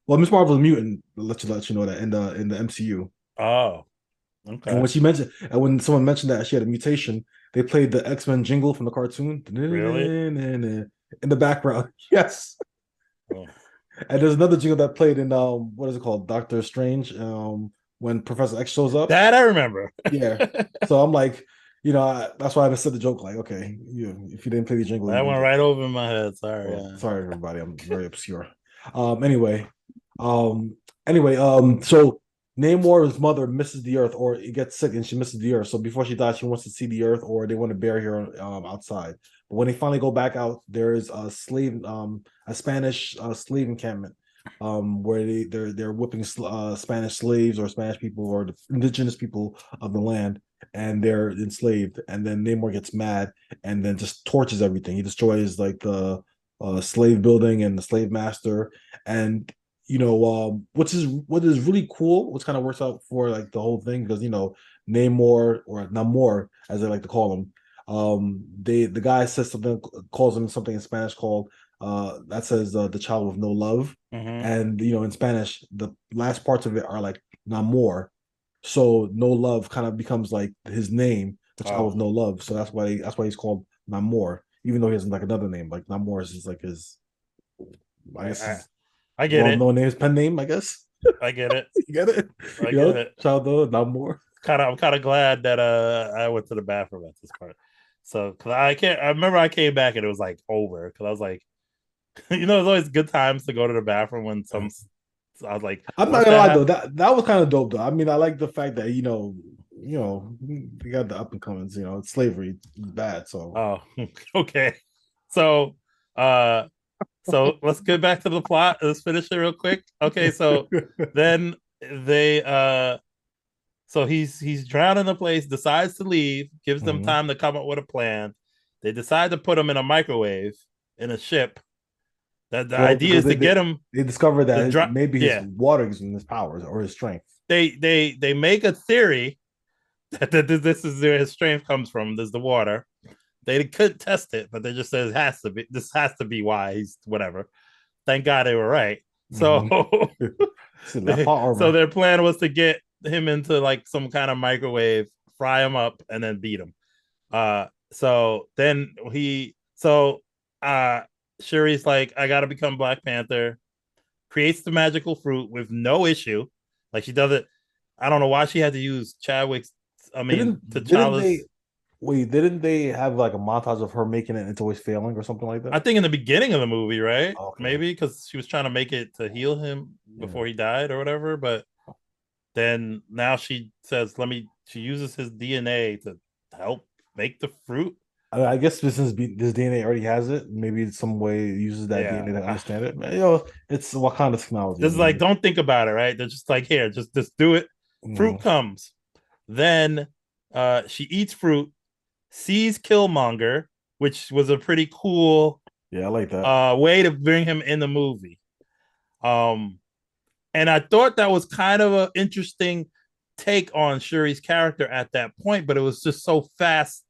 Well, Miss Marvel is a mutant. Let you know that in the MCU. Oh, And okay. when she mentioned, and when someone mentioned that she had a mutation, they played the X-Men jingle from the cartoon Really? in the background. Yes. Oh. And there's another jingle that played in what is it called? Doctor Strange. When Professor X shows up. That I remember. Yeah. So I'm like, that's why I said the joke, like, okay, if you didn't play the jingle, you That didn't went get it. right over my head. Sorry. Well, sorry everybody, I'm very obscure. Anyway. Um so Namor's mother misses the earth, or it gets sick and she misses the earth. So before she dies, she wants to see the earth, or they want to bury her outside. But when they finally go back out, there is a Spanish slave encampment, where they're whipping Spanish slaves or Spanish people or the indigenous people of the land, and they're enslaved. And then Namor gets mad and then just torches everything. He destroys like the slave building and the slave master, and what is really cool, which kind of works out for like the whole thing, because Namor, or Namor as they like to call him, the guy says something, calls him something in Spanish called that says the child with no love. Mm-hmm. And in Spanish the last parts of it are like Namor, so no love kind of becomes like his name, the child Oh, with no love. So that's why he's called Namor, even though he has like another name. Like Namor is like his, I I, guess, I, his I get it. well-known name, his pen name, I guess. I get it. You get it? I get it. Child though, not more. I'm kind of glad that I went to the bathroom at this part. So, cause I remember I came back and it was like over. Cause I was like, it's always good times to go to the bathroom when so I was like, I'm not once gonna that lie though, happened, that was kind of dope though. I mean, I like the fact that we got the up and comings. Slavery is bad, so oh, okay. So, uh, so let's get back to the plot. Let's finish it real quick. Okay, so then they so he's drowned in the place, decides to leave, gives them Mhm. time to come up with a plan. They decide to put him in a microwave in a ship. That the Well, idea because is they to they, get him they discovered to that drop. maybe his Yeah, water gives him his powers or his strength. they make a theory that this is where his strength comes from. There's the water. They could test it, but they just said it has to be. This has to be why he's whatever. Thank God they were right. So Mhm. La part armor. their plan was to get him into like some kind of microwave, fry him up, and then beat him. So then uh Shuri's like, I gotta become Black Panther, creates the magical fruit with no issue. Like she does it. I don't know why she had to use Chadwick's, I mean, Didn't didn't they T'Challa's. Wait, didn't they have like a montage of her making it and it's always failing or something like I that? think in the beginning of the movie, right? Okay. Maybe because she was trying to make it to heal him Yeah. before he died or whatever. But then now she says, "Let me." She uses his DNA to help make the fruit. I guess this DNA already has it. Maybe it's some way it uses that DNA to Yeah, understand it. You know, it's Wakanda technology. I this is like, mean, don't think about it, right? They're just like, here, just do it. Fruit mhm. comes. Then she eats fruit, sees Killmonger, which was a pretty cool Yeah, I like that. way to bring him in the movie. Um, and I thought that was kind of an interesting take on Shuri's character at that point, but it was just so fast.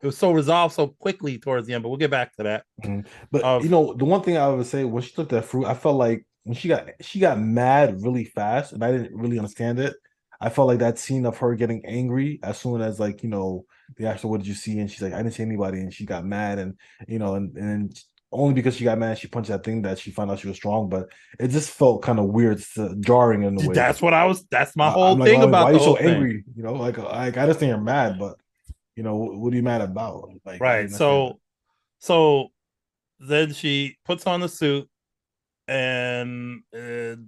It was so resolved so quickly towards the end, but we'll get back to that. Mhm. But Of the one thing I would say when she took that fruit, I felt like when she got mad really fast, and I didn't really understand it. I felt like that scene of her getting angry as soon as like they asked her, "What did you see?" and she's like, "I didn't see anybody," and she got mad, and and only because she got mad, she punched that thing that she found out she was strong. But it just felt kind of weird, jarring in a way. that's what I was. That's my I'm whole like, thing why about are you the so whole thing. angry? Like I understand you're mad, but what are you mad about? Like I Right. didn't understand that. So then she puts on the suit and it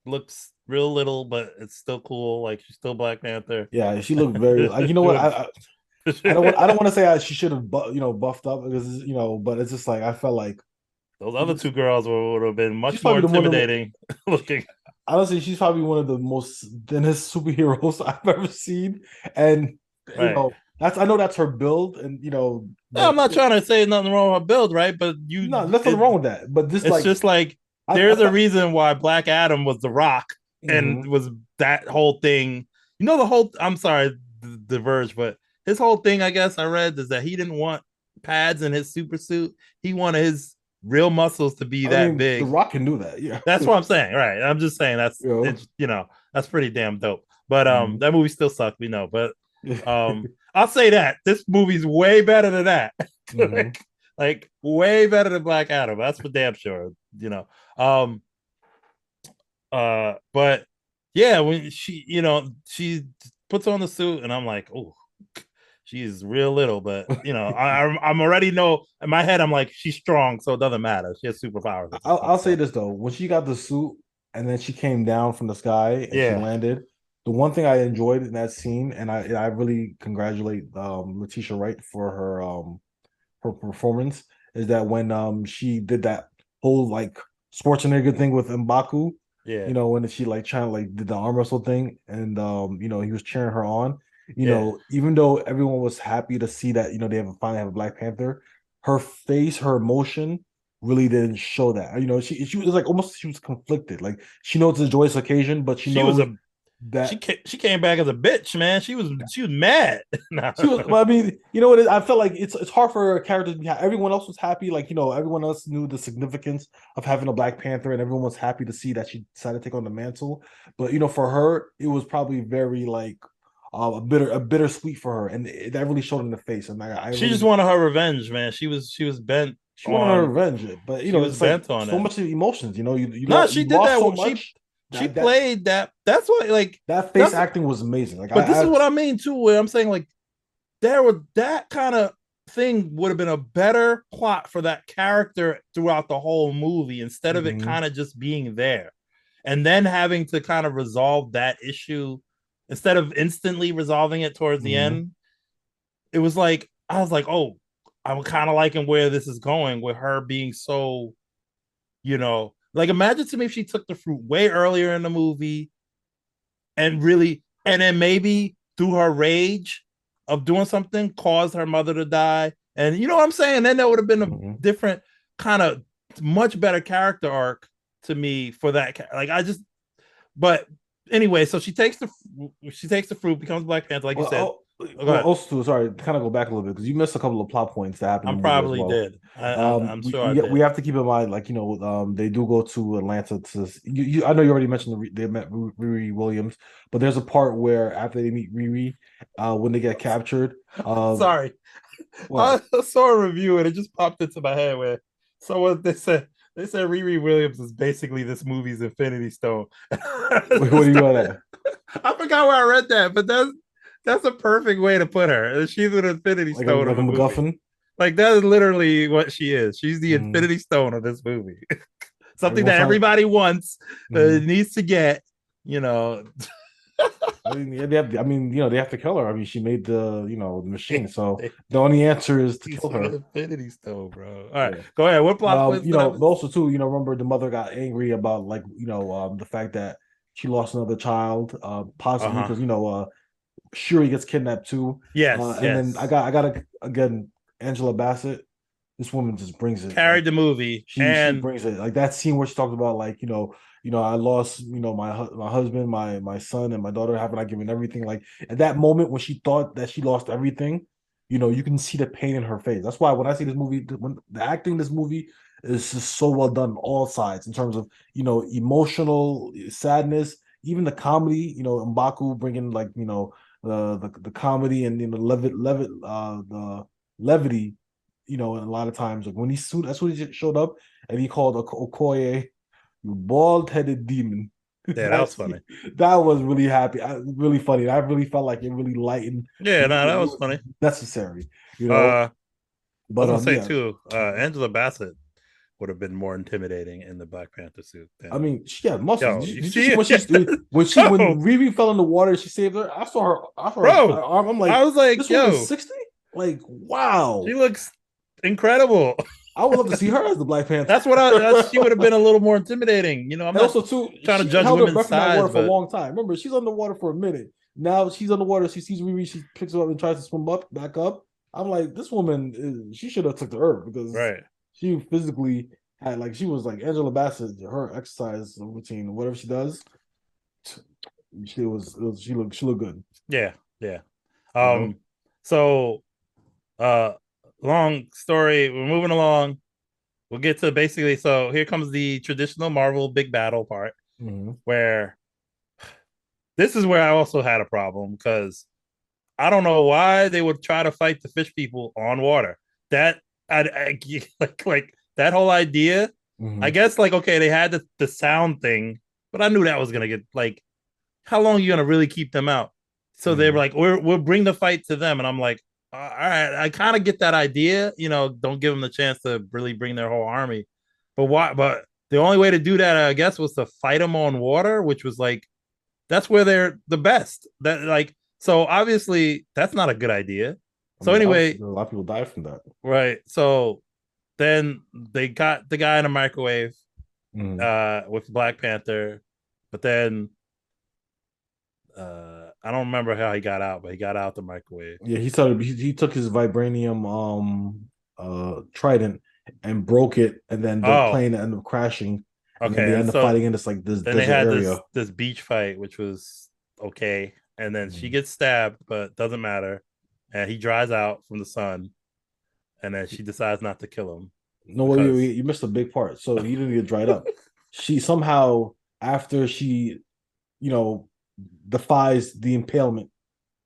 looks real little, but it's still cool. Like she's still Black Panther. Yeah, she looked very like you know what Doing I don't want to say she should have buffed up because but it's just like I felt like those she other was two girls would have been she's much more probably the one of the intimidating looking. honestly she's probably one of the most thinnest superheroes I've ever seen, and Right. I know that's her build, and I'm but not trying to say nothing wrong with her build, right? But no, there's nothing wrong with that, but just it's like just like I there's a thought. reason why Black Adam was the Rock and Mhm. was that whole thing. You know, the whole. I'm sorry, diverge, but his whole thing, I guess I read, is that he didn't want pads in his super suit. He wanted his real muscles to be I that mean, The big. Rock can do that, yeah. That's what I'm saying, right? I'm just saying that's you know. it's that's pretty damn dope. But Mhm. that movie still sucked, we know. But I'll say that this movie's way better than that. Mhm. like way better than Black Adam. That's for damn sure. Um but yeah, when she puts on the suit and I'm like, oh, she's real little, but I'm already know in my head I'm like she's strong, so it doesn't matter. She has superpowers at this point. I'll say So this though, when she got the suit and then she came down from the sky and she yeah, landed, the one thing I enjoyed in that scene, and I really congratulate Letitia Wright for her performance, is that when she did that whole like Schwarzenegger thing with Mbaku, yeah, when she like trying to like did the arm wrestle thing, and he was cheering her on. yeah. Even though everyone was happy to see that they finally have a Black Panther, her face, her emotion really didn't show that. She was like almost she was conflicted. Like she knows it's a joyous occasion, but she She was knows a that she came back as a bitch, man. She was mad. Nah. she was. Well, I mean, you know what? I felt like it's hard for a character to be. Everyone else was happy. Like everyone else knew the significance of having a Black Panther, and everyone was happy to see that she decided to take on the mantle. But for her, it was probably very like a bittersweet for her, and that really showed in the face. And I She just really wanted her revenge, man. She was bent she wanted her on revenge, but she was it's like bent on so it. much emotions. No, You she did lost that. so She much she that that played that. That's what like that face that's. acting was amazing. Like But this is I what I mean too. Where I'm saying like there was that kind of thing would have been a better plot for that character throughout the whole movie instead of it mhm, kind of just being there and then having to kind of resolve that issue instead of instantly resolving it towards the mhm. end. It was like I was like, oh, I'm kind of liking where this is going with her being so, like imagine to me if she took the fruit way earlier in the movie and really, and then maybe through her rage of doing something caused her mother to die. And you know what I'm saying? Then that would have been a Mhm. different kind of much better character arc to me for that. Like I just, but anyway, so she takes the fruit, becomes Black Panther, like you Well, said. Oh, go ahead. also, sorry, kind of go back a little bit because you missed a couple of plot points that happened I'm in the movie as probably well. did. I'm We, sure I we did. have to keep in mind, like they do go to Atlanta I know you already mentioned they met Riri Williams, but there's a part where after they meet Riri, when they get captured, Sorry, I what? saw a review and it just popped into my head where someone they said Riri Williams is basically this movie's Infinity Stone. What do you got at? I forgot where I read that, but That's a perfect way to put her. She's an Infinity like a Stone of the movie. MacGuffin. Like that is literally what she is. She's the Mm-hmm. Infinity Stone of this movie. Something Everyone that found. everybody wants, Mm-hmm. needs to get. You know, I mean, yeah, they have. I mean, they have to kill her. I mean, she made the machine. So she's the only answer is to kill an her. Infinity Stone, bro. All right, Yeah. go ahead. What plot twist did I But miss? also too, remember the mother got angry about like, the fact that she lost another child, Uh possibly huh. because Shuri gets kidnapped too. Yes, And then yes. I got again, Angela Bassett. This woman just brings it. Like Carried the movie, she and brings it. Like that scene where she talked about like, I lost, my husband, my son, and my daughter. Have I given everything? Like at that moment when she thought that she lost everything, you can see the pain in her face. That's why when I see this movie, when the acting in this movie is just so well done on all sides in terms of emotional sadness, even the comedy. Mbaku bringing like the comedy and the levity. And a lot of times like when that's when he showed up and he called Okoye you bald-headed demon. yeah, that was That's funny. that was really really funny. I really felt like it really lightened Yeah, the no, movie. that It was was funny. necessary, you know. Uh, I But was gonna say yeah, too, Angela Bassett would have been more intimidating in the Black Panther suit I than mean, she had muscles. yo. Did You you see see when it, when yo, Riri fell in the water? She saved her. I saw her bro. arm. I'm like, I was like, this woman's yo, 60. Like, she wow. looks incredible. I would love to see her as the Black Panther. That's what I. That's she would have been a little more intimidating. I'm And not also, too, trying to she judge held her women's breath in that water size, for a but long time. Remember, she's underwater for a minute. Now she's underwater. She sees Riri. She picks her up and tries to swim back up. I'm like, this woman, she should have took the earth because right. she physically had like she was like Angela Bassett. Her exercise routine, whatever she does, she looked good. Yeah, yeah. You know. Um. So, uh, long story. We're moving along. We'll get to basically. So here comes the traditional Marvel big battle part, Mm-hmm. where this is where I also had a problem because I don't know why they would try to fight the fish people on water. That I like that whole idea. I Mm-hmm. guess like okay, they had the sound thing, but I knew that was gonna get like how long are you gonna really keep them out? So they were Mm-hmm. like, we'll bring the fight to them, and I'm like, all right, I kind of get that idea. Don't give them the chance to really bring their whole army. But why? But the only way to do that, I guess, was to fight them on water, which was like that's where they're the best. That like so obviously that's not a good idea. I So mean, anyway, a lot of people died from that. right. So then they got the guy in a microwave Mm-hmm. with Black Panther, but then I don't remember how he got out, but he got out the microwave. Yeah, he took his vibranium trident and broke it, and then the Oh, plane ended up crashing, and then okay. they And end up so fighting in this like this then they desert had area. this beach fight, which was okay. And then she Mm. gets stabbed, but doesn't matter. And he dries out from the sun, and then she decides not to kill him No, well, because you missed a big part. So he didn't get dried up. She somehow, after she, you know, defies the impalement,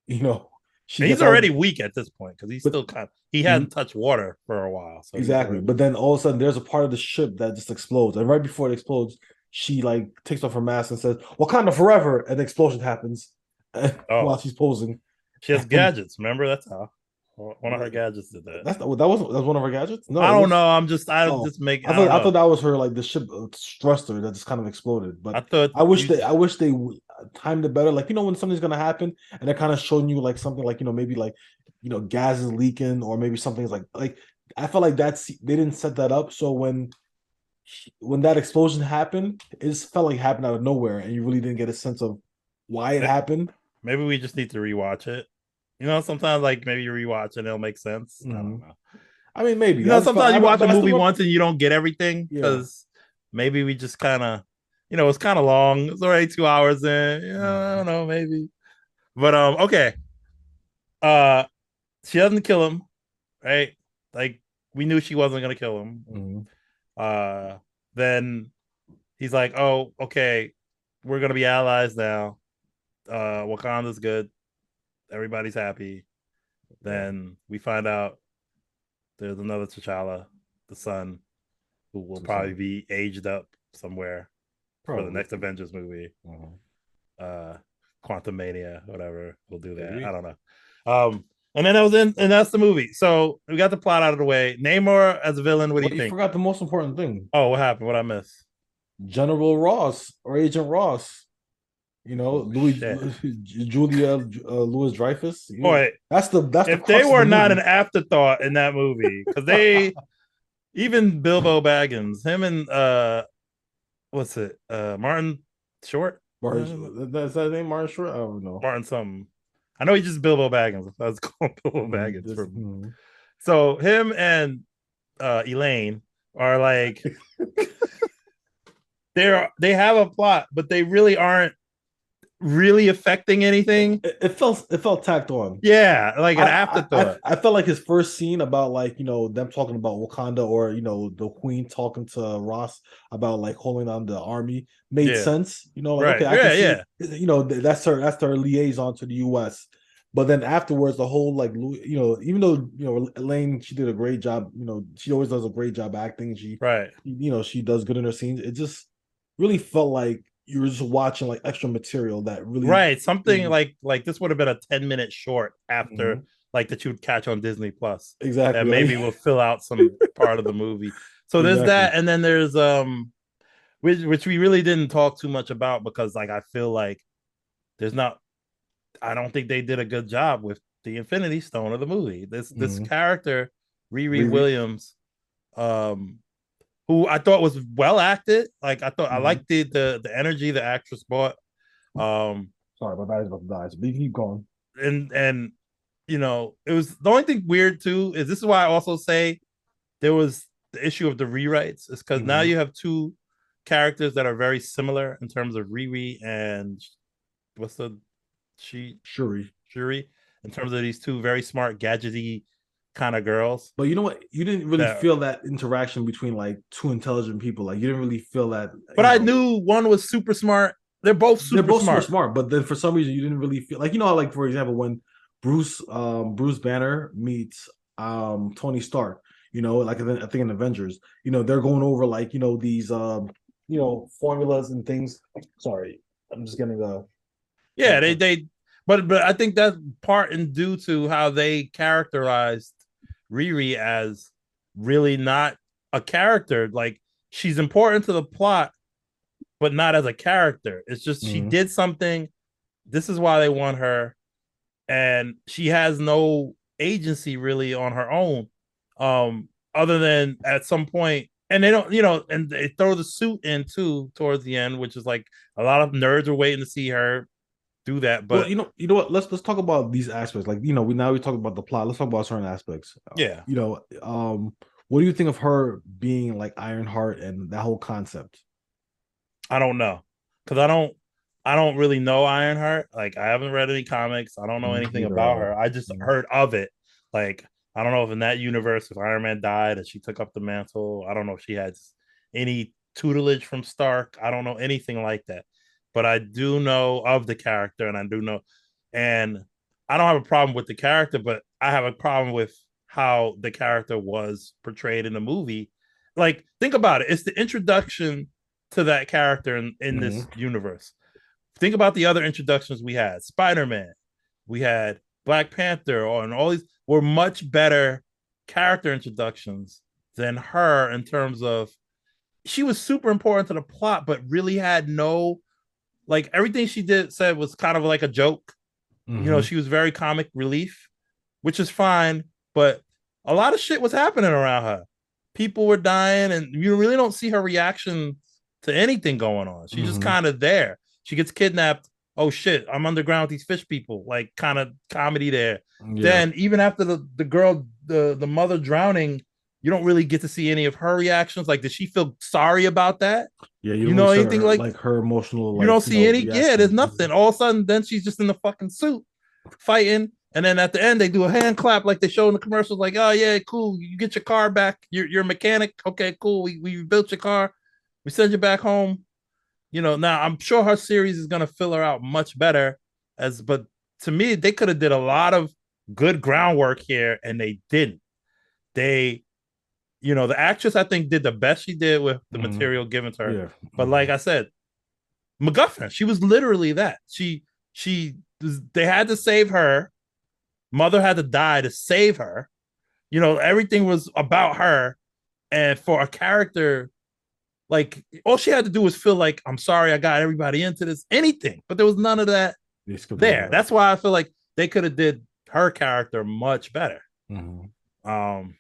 you know, she he's gets out. already weak at this point because he's But still kind of he mhm, hadn't touched water for a while, so he's exactly. already But then all of a sudden, there's a part of the ship that just explodes, and right before it explodes, she like takes off her mask and says "Wakanda Forever," and the explosion happens while oh she's posing. she has And gadgets. Remember that's how one of her gadgets did that. that was one of her gadgets. No, I it don't was. know. I'm Oh, just making. I I thought don't I thought know. that was her like the ship thruster that just kind of exploded. I But thought you. I wish they timed it better. Like when something's gonna happen and they're kind of showing you like something like maybe like gas is leaking or maybe something's like I felt like they didn't set that up. So when that explosion happened, it just felt like it happened out of nowhere, and you really didn't get a sense of why it happened. Maybe we just need to rewatch it. Sometimes like maybe you rewatch and it'll make sense. I don't Mhm. know. I mean, maybe I just felt, Sometimes you watch a but I still movie remember. once and you don't get everything Yeah. because maybe we just kind of, it's kind of long. It's already 2 hours in. I Mhm. don't know, maybe. But okay. Uh, she doesn't kill him, right? Like we knew she wasn't gonna kill him. Mhm. Uh, then he's like, "Oh, okay, we're gonna be allies now. Wakanda's good. Everybody's happy." Yeah. Then we find out there's another T'Challa, the son, who will probably So be aged up somewhere for the probably. next Avengers movie. Mhm. Uh, Quantum Mania, whatever. We'll do that. Maybe. I don't know. And then that was in, and that's the movie. So we got the plot out of the way. Namor as a villain. What do Well, you you think? forgot the most important thing. Oh, what happened? What I miss? General Ross or Agent Ross. You know, Oh shit! Julia Louis Dreyfus. You know, Boy, that's the if they crux of the were not an movie. afterthought in that movie, because they even Bilbo Baggins, him and what's it? Martin Short. That's that name, Martin Short. I don't know. Martin something. I know he's just Bilbo Baggins. I was calling Bilbo Baggins This, from. So him and Elaine are like they have a plot, but they really aren't really affecting anything. it felt tacked on. Yeah, like an afterthought. I felt like his first scene about like them talking about Wakanda or the Queen talking to Ross about like holding on the army made Yeah, sense. Like right. okay, I can Yeah, see yeah. that's her liaison to the U.S. But then afterwards, the whole like even though Elaine, she did a great job. She always does a great job acting. Right. She does good in her scenes. It just really felt like you were just watching like extra material that really. Right. Something like this would have been a 10-minute short after Mhm. like that you would catch on Disney Plus that Exactly. maybe will fill out some part of the movie. So there's Exactly. that, and then there's which we really didn't talk too much about because like I feel like there's not I don't think they did a good job with the Infinity Stone of the movie. This Mm-hmm. character, Riri Riri. Williams, um, who I thought was well acted. Like I thought I Mm-hmm. liked the energy the actress brought. Um, Sorry, my battery's about to die. So we keep going. and it was the only thing weird too is this is why I also say there was the issue of the rewrites is because now Mm-hmm. you have two characters that are very similar in terms of Riri and what's the she Shuri. Shuri in terms of these two very smart gadgety kind of girls But you know what? You didn't really that feel that interaction between like two intelligent people. Like you didn't really feel that. but I knew one was super smart. They're both They're super both super smart. smart, but then for some reason you didn't really feel like how, like for example when Bruce Banner meets Tony Stark, like I think in Avengers, they're going over like these formulas and things. Sorry, I'm just getting the Yeah, they but I think that's part and due to how they characterized Riri as really not a character. Like she's important to the plot, but not as a character. It's just she Mhm. did something. This is why they want her, and she has no agency really on her own. Other than at some point, and they don't, and they throw the suit in too towards the end, which is like a lot of nerds are waiting to see her do that. Well, But what? Let's talk about these aspects. Like, we talk about the plot. Let's talk about certain aspects. yeah, What do you think of her being like Ironheart and that whole concept? I don't know because I don't really know Ironheart. Like I haven't read any comics. I don't know anything Neither about have I. her. I just Mhm. heard of it. Like I don't know if in that universe, if Iron Man died and she took up the mantle, I don't know if she had any tutelage from Stark. I don't know anything like that. But I do know of the character, and I do know, and I don't have a problem with the character, but I have a problem with how the character was portrayed in the movie. Like, think about it. It's the introduction to that character in this Mhm. universe. Think about the other introductions we had. Spider-Man, we had Black Panther, and all these were much better character introductions than her in terms of she was super important to the plot, but really had no like everything she did said was kind of like a joke. Mhm. She was very comic relief, which is fine, but a lot of shit was happening around her. People were dying, and you really don't see her reaction to anything going on. She's just Mhm. kind of there. She gets kidnapped. Oh shit, I'm underground with these fish people. Like kind of comedy there. Yeah. Then even after the girl, the mother drowning, you don't really get to see any of her reactions. Like, did she feel sorry about that? Yeah. You You don't know really see anything her like like her emotional you don't see any? Yeah, there's reaction. nothing. All of a sudden, then she's just in the fucking suit fighting. And then at the end, they do a hand clap like they show in the commercials, like, oh, yeah, cool. You get your car back. You're a mechanic. Okay, cool. We built your car. We send you back home. Now I'm sure her series is gonna fill her out much better. But to me, they could have did a lot of good groundwork here, and they didn't. They, the actress I think did the best she did with the Mhm. material given to her. Yeah. But like Mhm. I said, MacGuffin. She was literally that. She they had to save her. Mother had to die to save her. Everything was about her. And for a character, like all she had to do was feel like, I'm sorry I got everybody into this, anything. But there was none of that there. That's why I feel like they could have did her character much better. Mhm. Um,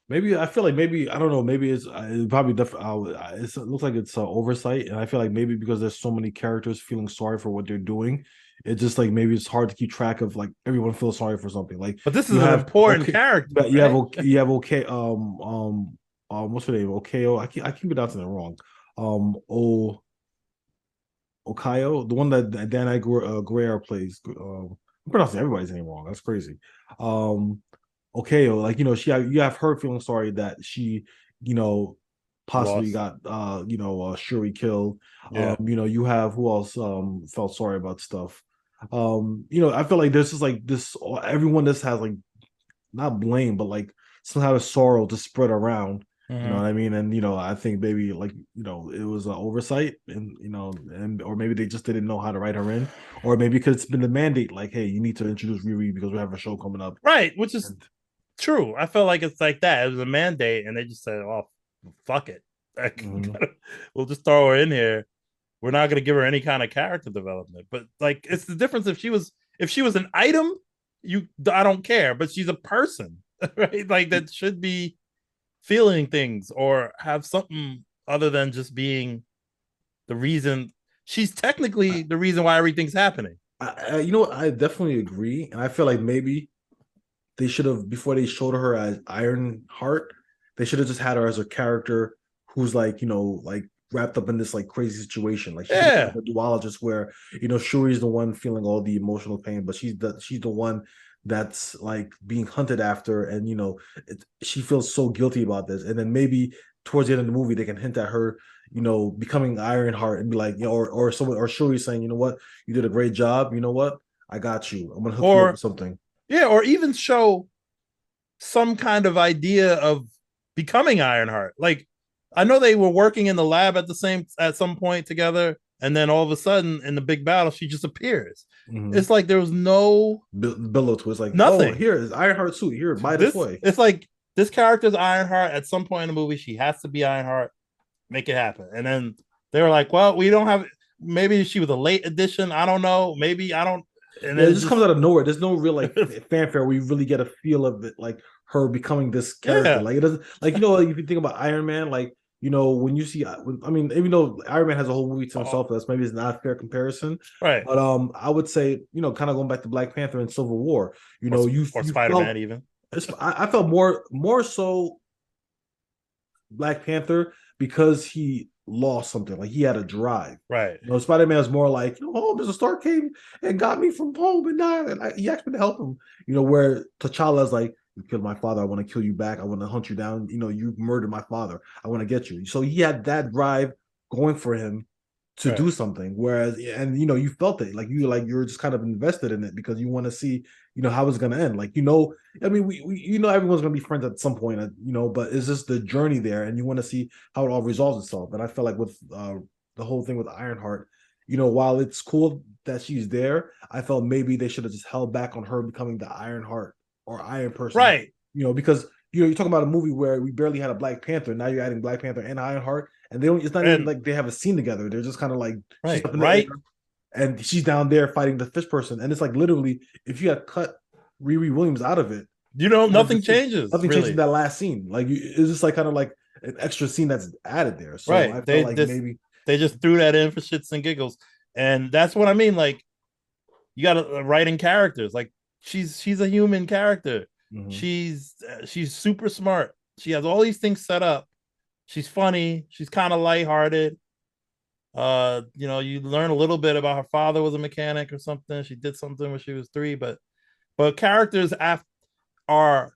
Maybe I feel like maybe I don't know. Maybe it's probably it looks like it's an oversight, and I feel like maybe because there's so many characters feeling sorry for what they're doing, it's just like maybe it's hard to keep track of like everyone feels sorry for something. Like but this is you an have important okay, character, but right? you have okay what's her name? Okeo. I keep pronouncing it wrong. O Okayo, the one that Dan Guerrero plays. I'm pronouncing everybody's name wrong. That's crazy. Okayo, like you have her feeling sorry that she, you know, possibly Lost. got Shuri killed. Yeah. You have who else felt sorry about stuff. I feel like there's just like this everyone just has like not blame, but like some kind of sorrow to spread around. You know Mm-hmm. what I mean? And I think maybe like it was an oversight, and or maybe they just didn't know how to write her in, or maybe because it's been the mandate, like, hey, you need to introduce Riri because we have a show coming up. Right, which is And true. I feel like it's like that. It was a mandate, and they just said, "Oh, fuck it, mhm. we'll just throw her in here. We're not going to give her any kind of character development." But like, it's the difference. If she was an item, I don't care. But she's a person, right? Like that should be feeling things or have something other than just being the reason. She's technically the reason why everything's happening. You know what? I definitely agree, and I feel like maybe they should have before they showed her as Iron Heart, they should have just had her as a character who's like, like wrapped up in this like crazy situation. Like she could be like Yeah. a duologist where, Shuri's the one feeling all the emotional pain, but she's the one that's like being hunted after, and she feels so guilty about this. And then maybe towards the end of the movie, they can hint at her, becoming Ironheart and be like, or someone or Shuri saying, you know what, you did a great job. You know what, I got you. I'm gonna hook you up with Or something. yeah, or even show some kind of idea of becoming Ironheart. Like I know they were working in the lab at some point together, and then all of a sudden in the big battle, she just appears. Mhm. It's like there was no Billow twist like, oh, nothing. here is Ironheart suit. Here, buy the This toy. it's like this character's Ironheart. At some point in the movie, she has to be Ironheart. Make it happen. And then they were like, "Well, we don't have." Maybe she was a late addition. I don't know. Maybe I don't. And Yeah, it it's just comes just out of nowhere. There's no real like fanfare where you really get a feel of it, like her becoming this character. yeah. Like it doesn't like like, if you think about Iron Man, like when you see, I mean, even though Iron Man has a whole movie to Oh, himself, that's maybe it's not a fair comparison. right. But I would say kind of going back to Black Panther and Civil War, Or or you Spider Man felt even. I felt more so Black Panther because he lost something. Like he had a drive. Right. Spider Man is more like, Mr. Stark came and got me from home and died, and he asked me to help him. Where T'Challa is like, you killed my father. I want to kill you back. I want to hunt you down. You murdered my father. I want to get you. So he had that drive going for him to Right. do something. Whereas, and you felt it, like you're just kind of invested in it because you want to see, how it's gonna end. Like, I mean, we everyone's gonna be friends at some point, but it's just the journey there, and you want to see how it all resolves itself. And I felt like with the whole thing with Ironheart, while it's cool that she's there, I felt maybe they should have just held back on her becoming the Ironheart or Iron Person, Right. because you're talking about a movie where we barely had a Black Panther. Now you're adding Black Panther and Ironheart, and they don't. It's not even And like they have a scene together. They're just kind of like she's right. up in the air Right. and she's down there fighting the fish person, and it's like literally if you had cut Riri Williams out of it, out of the Nothing scene, changes nothing changes in really. that last scene. Like it's just like kind of like an extra scene that's added there. So Right. I felt like maybe. They just threw that in for shits and giggles. And that's what I mean. Like you got to writing characters. Like she's a human character. Mhm. She's super smart. She has all these things set up. She's funny. She's kind of lighthearted. You learn a little bit about her father was a mechanic or something. She did something when she was 3, but characters are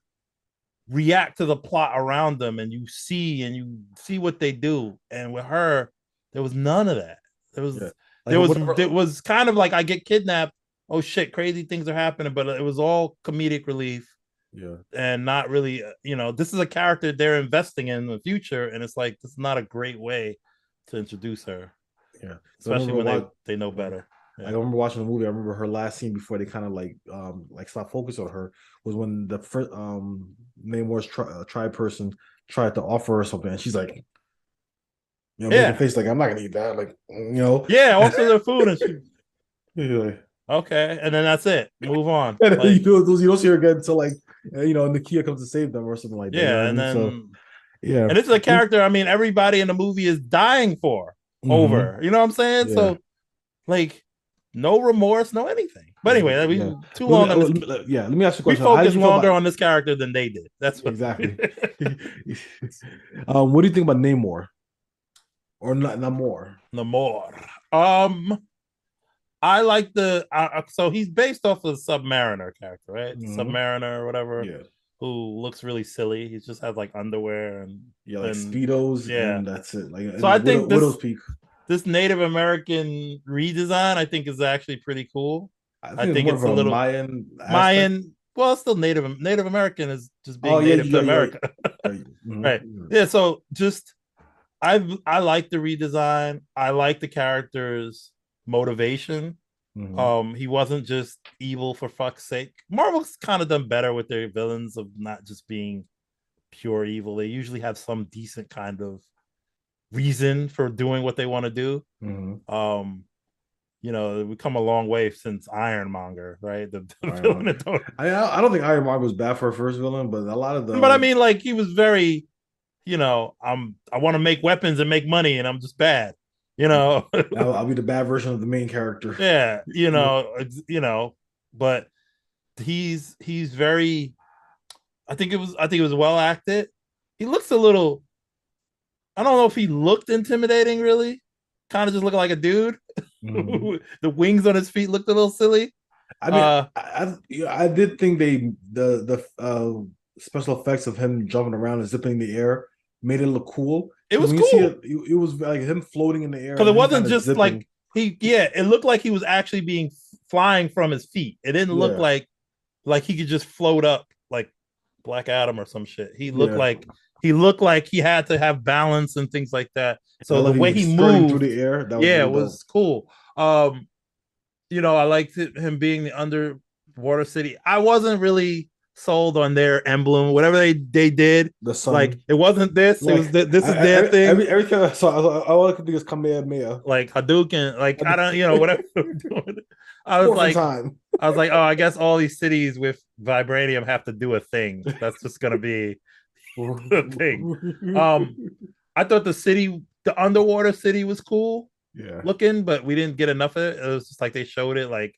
react to the plot around them, and you see what they do. And with her, there was none of that. There Yeah, was like there was whatever. it was kind of like I get kidnapped. Oh shit, crazy things are happening, but it was all comedic relief Yeah, and not really. This is a character they're investing in the future, and it's like this is not a great way to introduce her, yeah. So I especially remember when watch. they know better. I Yeah. remember watching the movie. I remember her last scene before they kind of like stop focus on her was when the first Namor's tribe person tried to offer her something, and she's like, making Yeah. face like I'm not gonna eat that, like Yeah. Also their food and she yeah. okay. And then that's it. Move on. And then, Like, you don't see her again until like Nakia comes to save them or something like that. You know what yeah, I and mean? So then yeah, and this is a character, I mean, everybody in the movie is dying for mm-hmm. over. You know what I'm saying? Yeah, So like no remorse, no anything. But yeah, anyway, yeah. we too long on this. Yeah, let me ask you a We question. How did focus you feel longer about on this character than they did. That's what exactly? What do you think about Namor or not Namor? Namor. I like the so he's based off of the Submariner character, right? Mm-hmm. Submariner or whatever, Yeah, who looks really silly. He just has like underwear yeah, like and speedos, yeah. and that's it. Like So I and think Widow's Peak. this Native American redesign I think is actually pretty cool. I I think it's think more of it's a a little Mayan aspect. Mayan. Well, it's still Native American is just Oh being yeah, native to you're right. America, Right. right? Mhm. Yeah. So just I like the redesign. I like the character's motivation. Mhm. He wasn't just evil for fuck's sake. Marvel's kind of done better with their villains of not just being pure evil. They usually have some decent kind of reason for doing what they want to do. Mhm. Um, we come a long way since Ironmonger, right? The Iron villain. I don't think Iron Man was bad for a first villain, but a lot of But I the mean, like he was very, I want to make weapons and make money, and I'm just bad, you know. I'll be the bad version of the main character. Yeah, but he's very. I think it was well acted. He looks a little. I don't know if he looked intimidating, really. Kind of just looking like a dude. Mhm. The wings on his feet looked a little silly. I mean, Uh, I did think the special effects of him jumping around and zipping in the air made it look cool it because was when you see cool it was like him floating in the air because and it him kind wasn't of just like zipping. it looked like he was actually being flying from his feet. It didn't look Yeah, like he could just float up like Black Adam or some shit. yeah. He looked like he had to have balance and things like that. I So the love he way was he like skirting through moved, the air. That was yeah, really it dope. was cool. I liked him being the underwater city. I wasn't really sold on their emblem, whatever they did. The Like sun. it wasn't this. It was Like this is their thing. everything I saw, all I could think is Kamehameha. Like Hadouken. Like I don't, whatever. I was Morphin' like, time. oh, I guess all these cities with vibranium have to do a thing. That's just gonna be the thing. Um, I thought the underwater city was cool Yeah. looking, but we didn't get enough of it. It was just like they showed it like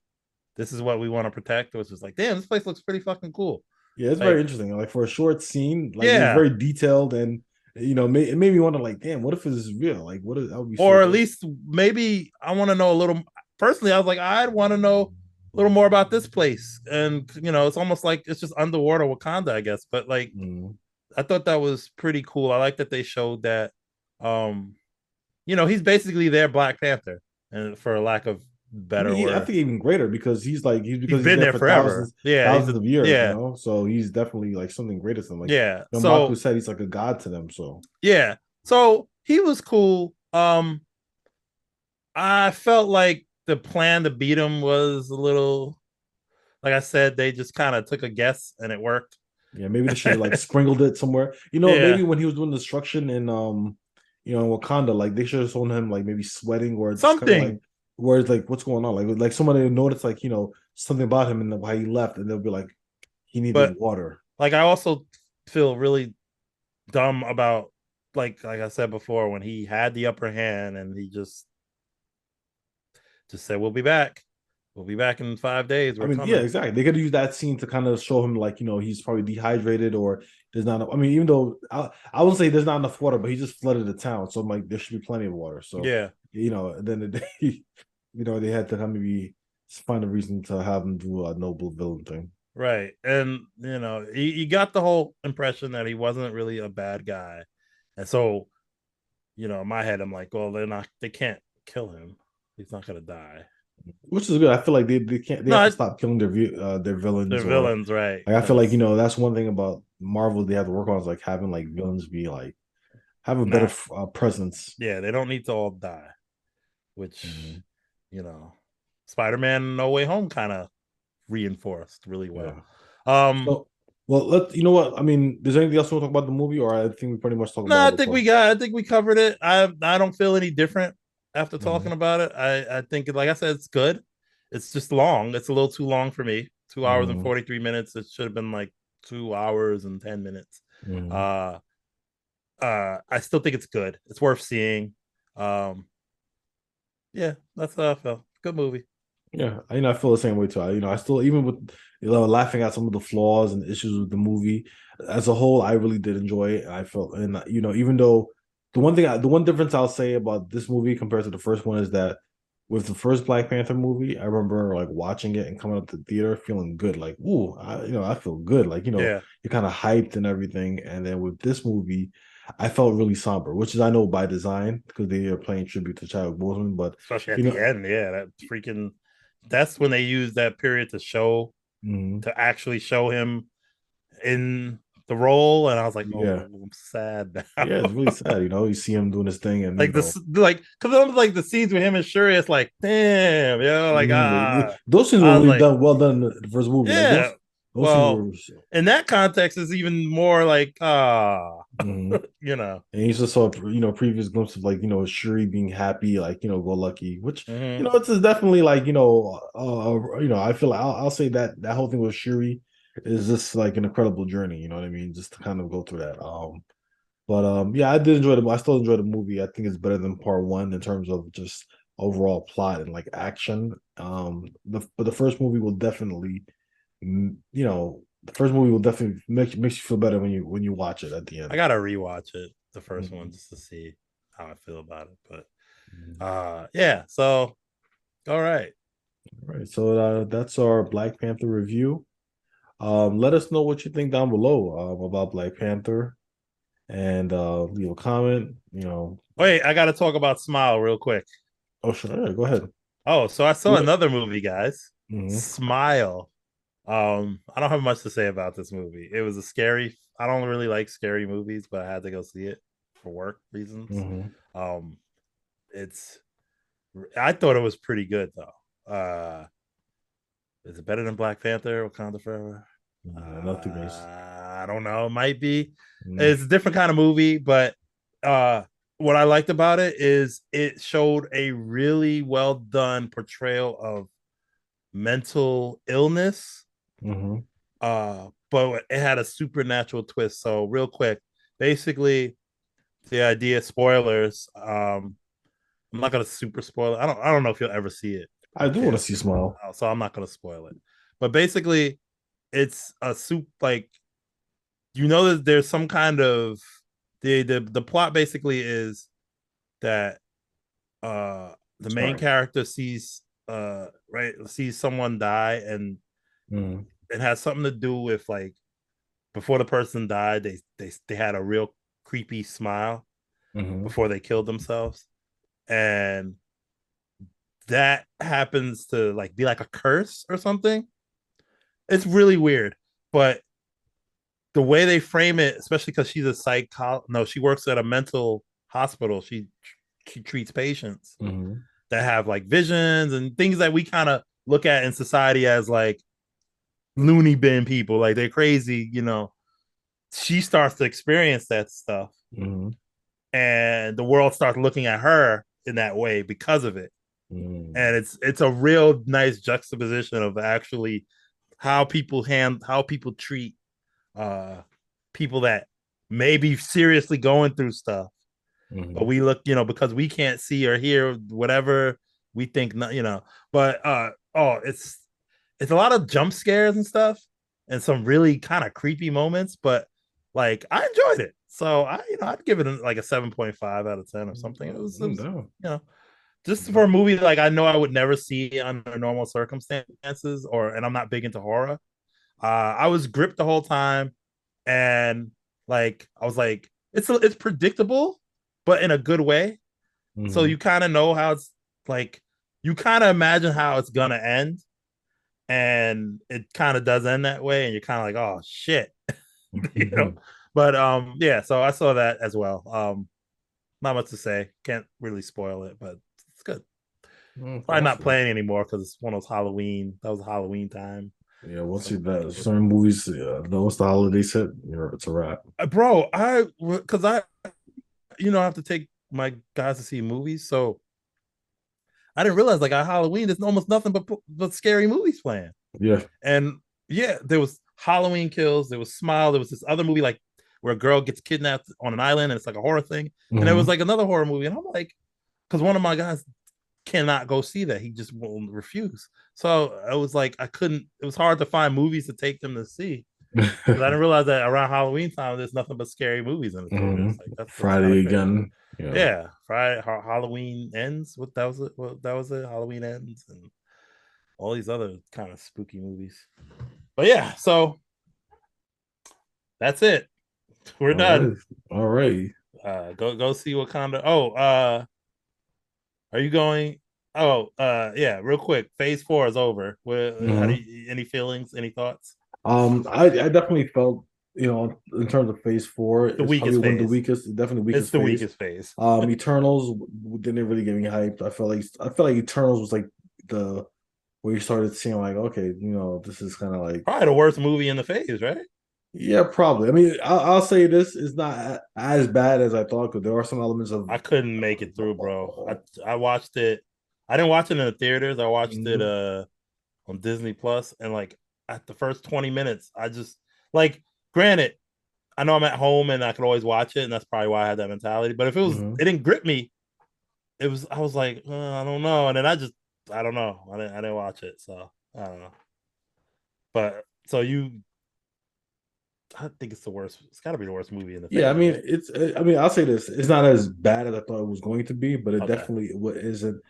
this is what we want to protect. It was just like, damn, this place looks pretty fucking cool. Yeah, it's very Like, interesting. Like for a short scene, like it was yeah. very detailed and it made me wonder like, damn, what if it's real? Like what if that would be so Or at dope. least maybe I want to know a little personally, I was like, I'd want to know a little more about this place. And it's almost like it's just underwater Wakanda, I guess. But like Mm. I thought that was pretty cool. I like that they showed that um, he's basically their Black Panther, and for a lack of I better mean, I word. think even greater because He's he's been there there for forever. Yeah, thousands of years, yeah, So he's definitely like something greater than like yeah. Maku So said he's like a god to them. So yeah. So he was cool. I felt like the plan to beat him was a little, like I said, they just kind of took a guess and it worked. yeah, maybe they should have like sprinkled it somewhere. Maybe Yeah, when he was doing the destruction in in Wakanda, like they should have shown him like maybe sweating or just kind of like something. where it's like what's going on, like somebody noticed like something about him and why he left, and they'll be like he needed But water. like, I also feel really dumb about like I said before when he had the upper hand and he just said, "We'll be back. We'll be back in 5 days. I We're mean, yeah, coming." exactly. They could use that scene to kind of show him like he's probably dehydrated or there's not. I mean, even though I would say there's not enough water, but he just flooded the town, so I'm like there should be plenty of water. So Yeah, then the day, they had to kind of maybe find a reason to have him do a noble villain thing. right. And you got the whole impression that he wasn't really a bad guy, and so in my head, I'm like, well, they can't kill him. He's not gonna die. Which is good. I feel like they can't they No, have to stop killing their they're villains or villains, right? like I feel like that's one thing about Marvel they have to work on is like having like villains be like have a better Not, presence. yeah, they don't need to all die, which Mhm. you know, Spider-Man No Way Home kind of reinforced really well. Yeah. Um, So, well, let you know what I mean. Is there anything else you want to talk about the movie, or I think we pretty much talked about no, all I the think we points? got. I think we covered it. I don't feel any different after talking Hmm. about it. I think, like I said, it's good. It's just long. It's a little too long for me. 2 hours and Hmm. 43 minutes. It should have been like 2 hours and 10 minutes. Hmm. Uh, I still think it's good. It's worth seeing. Um, yeah, that's how I felt. Good movie. Yeah, I feel the same way too. I still even with laughing at some of the flaws and issues with the movie as a whole, I really did enjoy it. I felt, and even though the one difference I'll say about this movie compared to the first one is that with the first Black Panther movie, I remember like watching it and coming out the theater feeling good, like, ooh, I feel good, like Yeah, you're kind of hyped and everything. And then with this movie, I felt really somber, which is I know by design because they are playing tribute to Chadwick Boseman, but especially at you the know. end. Yeah, that freaking. That's when they use that period to show Mhm. to actually show him in the role, and I was like, Yeah. oh, I'm sad now. Yeah, it's really sad. You see him doing this thing, and Like this, like because I'm like the scenes with him and Shuri, it's like, damn, like those scenes were I was really like, well done in the first movie. Like yeah. those scenes Well, were. in that context, is even more like Mhm. you know. And you just saw previous glimpse of like Shuri being happy, like go lucky, which Mm-hmm. it's just definitely like I feel like I'll say that whole thing with Shuri is just like an incredible journey. You know what I mean? Just to kind of go through that. But yeah, I did enjoy I still enjoy the movie. I think it's better than part one in terms of just overall plot and like action. But the first movie will definitely, the first movie will definitely makes you feel better when you watch it at the I end. gotta rewatch it, the first one, Mhm. just to see how I feel about it. But Mhm. yeah. So all right. All right, so that's our Black Panther review. Let us know what you think down below about Black Panther, and leave a comment. Wait, I gotta talk about Smile real quick. Oh sure, yeah, go ahead. Oh, so I saw Do it. another movie, guys. Mhm. Smile. I don't have much to say about this movie. It was a scary. I don't really like scary movies, but I had to go see it for work reasons. Mhm. Um, it's. I thought it was pretty good though. Is it better than Black Panther? Wakanda Forever? Nothing is. I don't know. It might be. Mm, It's a different kind of movie, but uh, what I liked about it is it showed a really well done portrayal of mental illness, mhm. but it had a supernatural twist. So real quick, basically the idea, spoilers. I'm not gonna super spoil it. I don't know if you'll ever see it I or do want care to see to, Smile. so I'm not gonna spoil it. But basically, it's a soup like that there's some kind of the plot basically is that the main Sorry. character sees someone die, and Mm, it has something to do with like before the person died, they had a real creepy smile mhm. before they killed themselves, and that happens to like be like a curse or something. It's really weird, but the way they frame it, especially because she's a no, she works at a mental hospital. She treats patients Mhm. that have like visions and things that we kind of look at in society as like loony bin people, like they're crazy. She starts to experience that stuff, Mhm. and the world starts looking at her in that way because of it. Mhm. And it's a real nice juxtaposition of actually how people treat uh people that may be seriously going through stuff, but Mhm. we look, because we can't see or hear whatever we think, but it's a lot of jump scares and stuff and some really kind of creepy moments, but like I enjoyed it. So I'd give it like a 7.5 out of 10 or something. It was No. you know just for a No. movie like I know I would never see under normal circumstances, and I'm not big into horror. I was gripped the whole time, and like I was like, it's predictable, but in a good way. So Mhm. you kind of know how it's like, you kind of imagine how it's gonna end, and it kind of does end that way, and you're kind of like, oh shit, you know. Mhm. But yeah. So I saw that as well. Not much to say. Can't really spoil it, but it's good. Probably not Awesome. playing anymore because it's one of those Halloween. That was Halloween time. Yeah, once So you that certain movies, yeah, once the holidays hit, it's a wrap. bro, because I have to take my guys to see movies, so I didn't realize like on Halloween there's almost nothing but scary movies playing. Yeah. And yeah, there was Halloween Kills, there was Smile, there was this other movie like where a girl gets kidnapped on an island and it's like a horror thing, and there was Hmm. like another horror movie, and I'm like, because one of my guys cannot go see that, he just won't refuse. So I was like, I couldn't. It was hard to find movies to take them to see. Because I didn't realize that around Halloween time, there's nothing but scary movies in the Hmm. theaters. Like that's kind Friday of crazy. again. Yeah. Yeah, Friday Halloween ends. What that was it? What that was it? Halloween ends and all these other kind of spooky movies. But yeah, so that's it. We're All right. done. All right. Go see Wakanda. Oh, are you going? Oh, yeah. Real quick, Phase 4 is over. How do Hmm. you? Any feelings? Any thoughts? I definitely felt, in terms of phase four, The it's probably weakest one of the phase. weakest, definitely It's weakest the phase. weakest phase. Eternals didn't really get me hyped. I felt like Eternals was like the where you started seeing like, okay, this is kind of like, Probably the worst movie in the phase, right? yeah, probably. I mean, I'll say this is not as bad as I thought because there are some elements of. I couldn't make it through, bro. I watched it. I didn't watch it in the theaters. I watched it Mhm. on Disney Plus, and like at the first 20 minutes, I just like. Granted, I know I'm at home and I could always watch it, and that's probably why I had that mentality. But if Mhm. it didn't grip me. It was. I was like, I don't know, and then I don't know. I didn't watch it, so I don't know. But so I think it's the worst. It's got to be the worst movie in the Yeah, I phase, mean, right? I'll say this: it's not as bad as I thought it was going to be, but it Okay. definitely isn't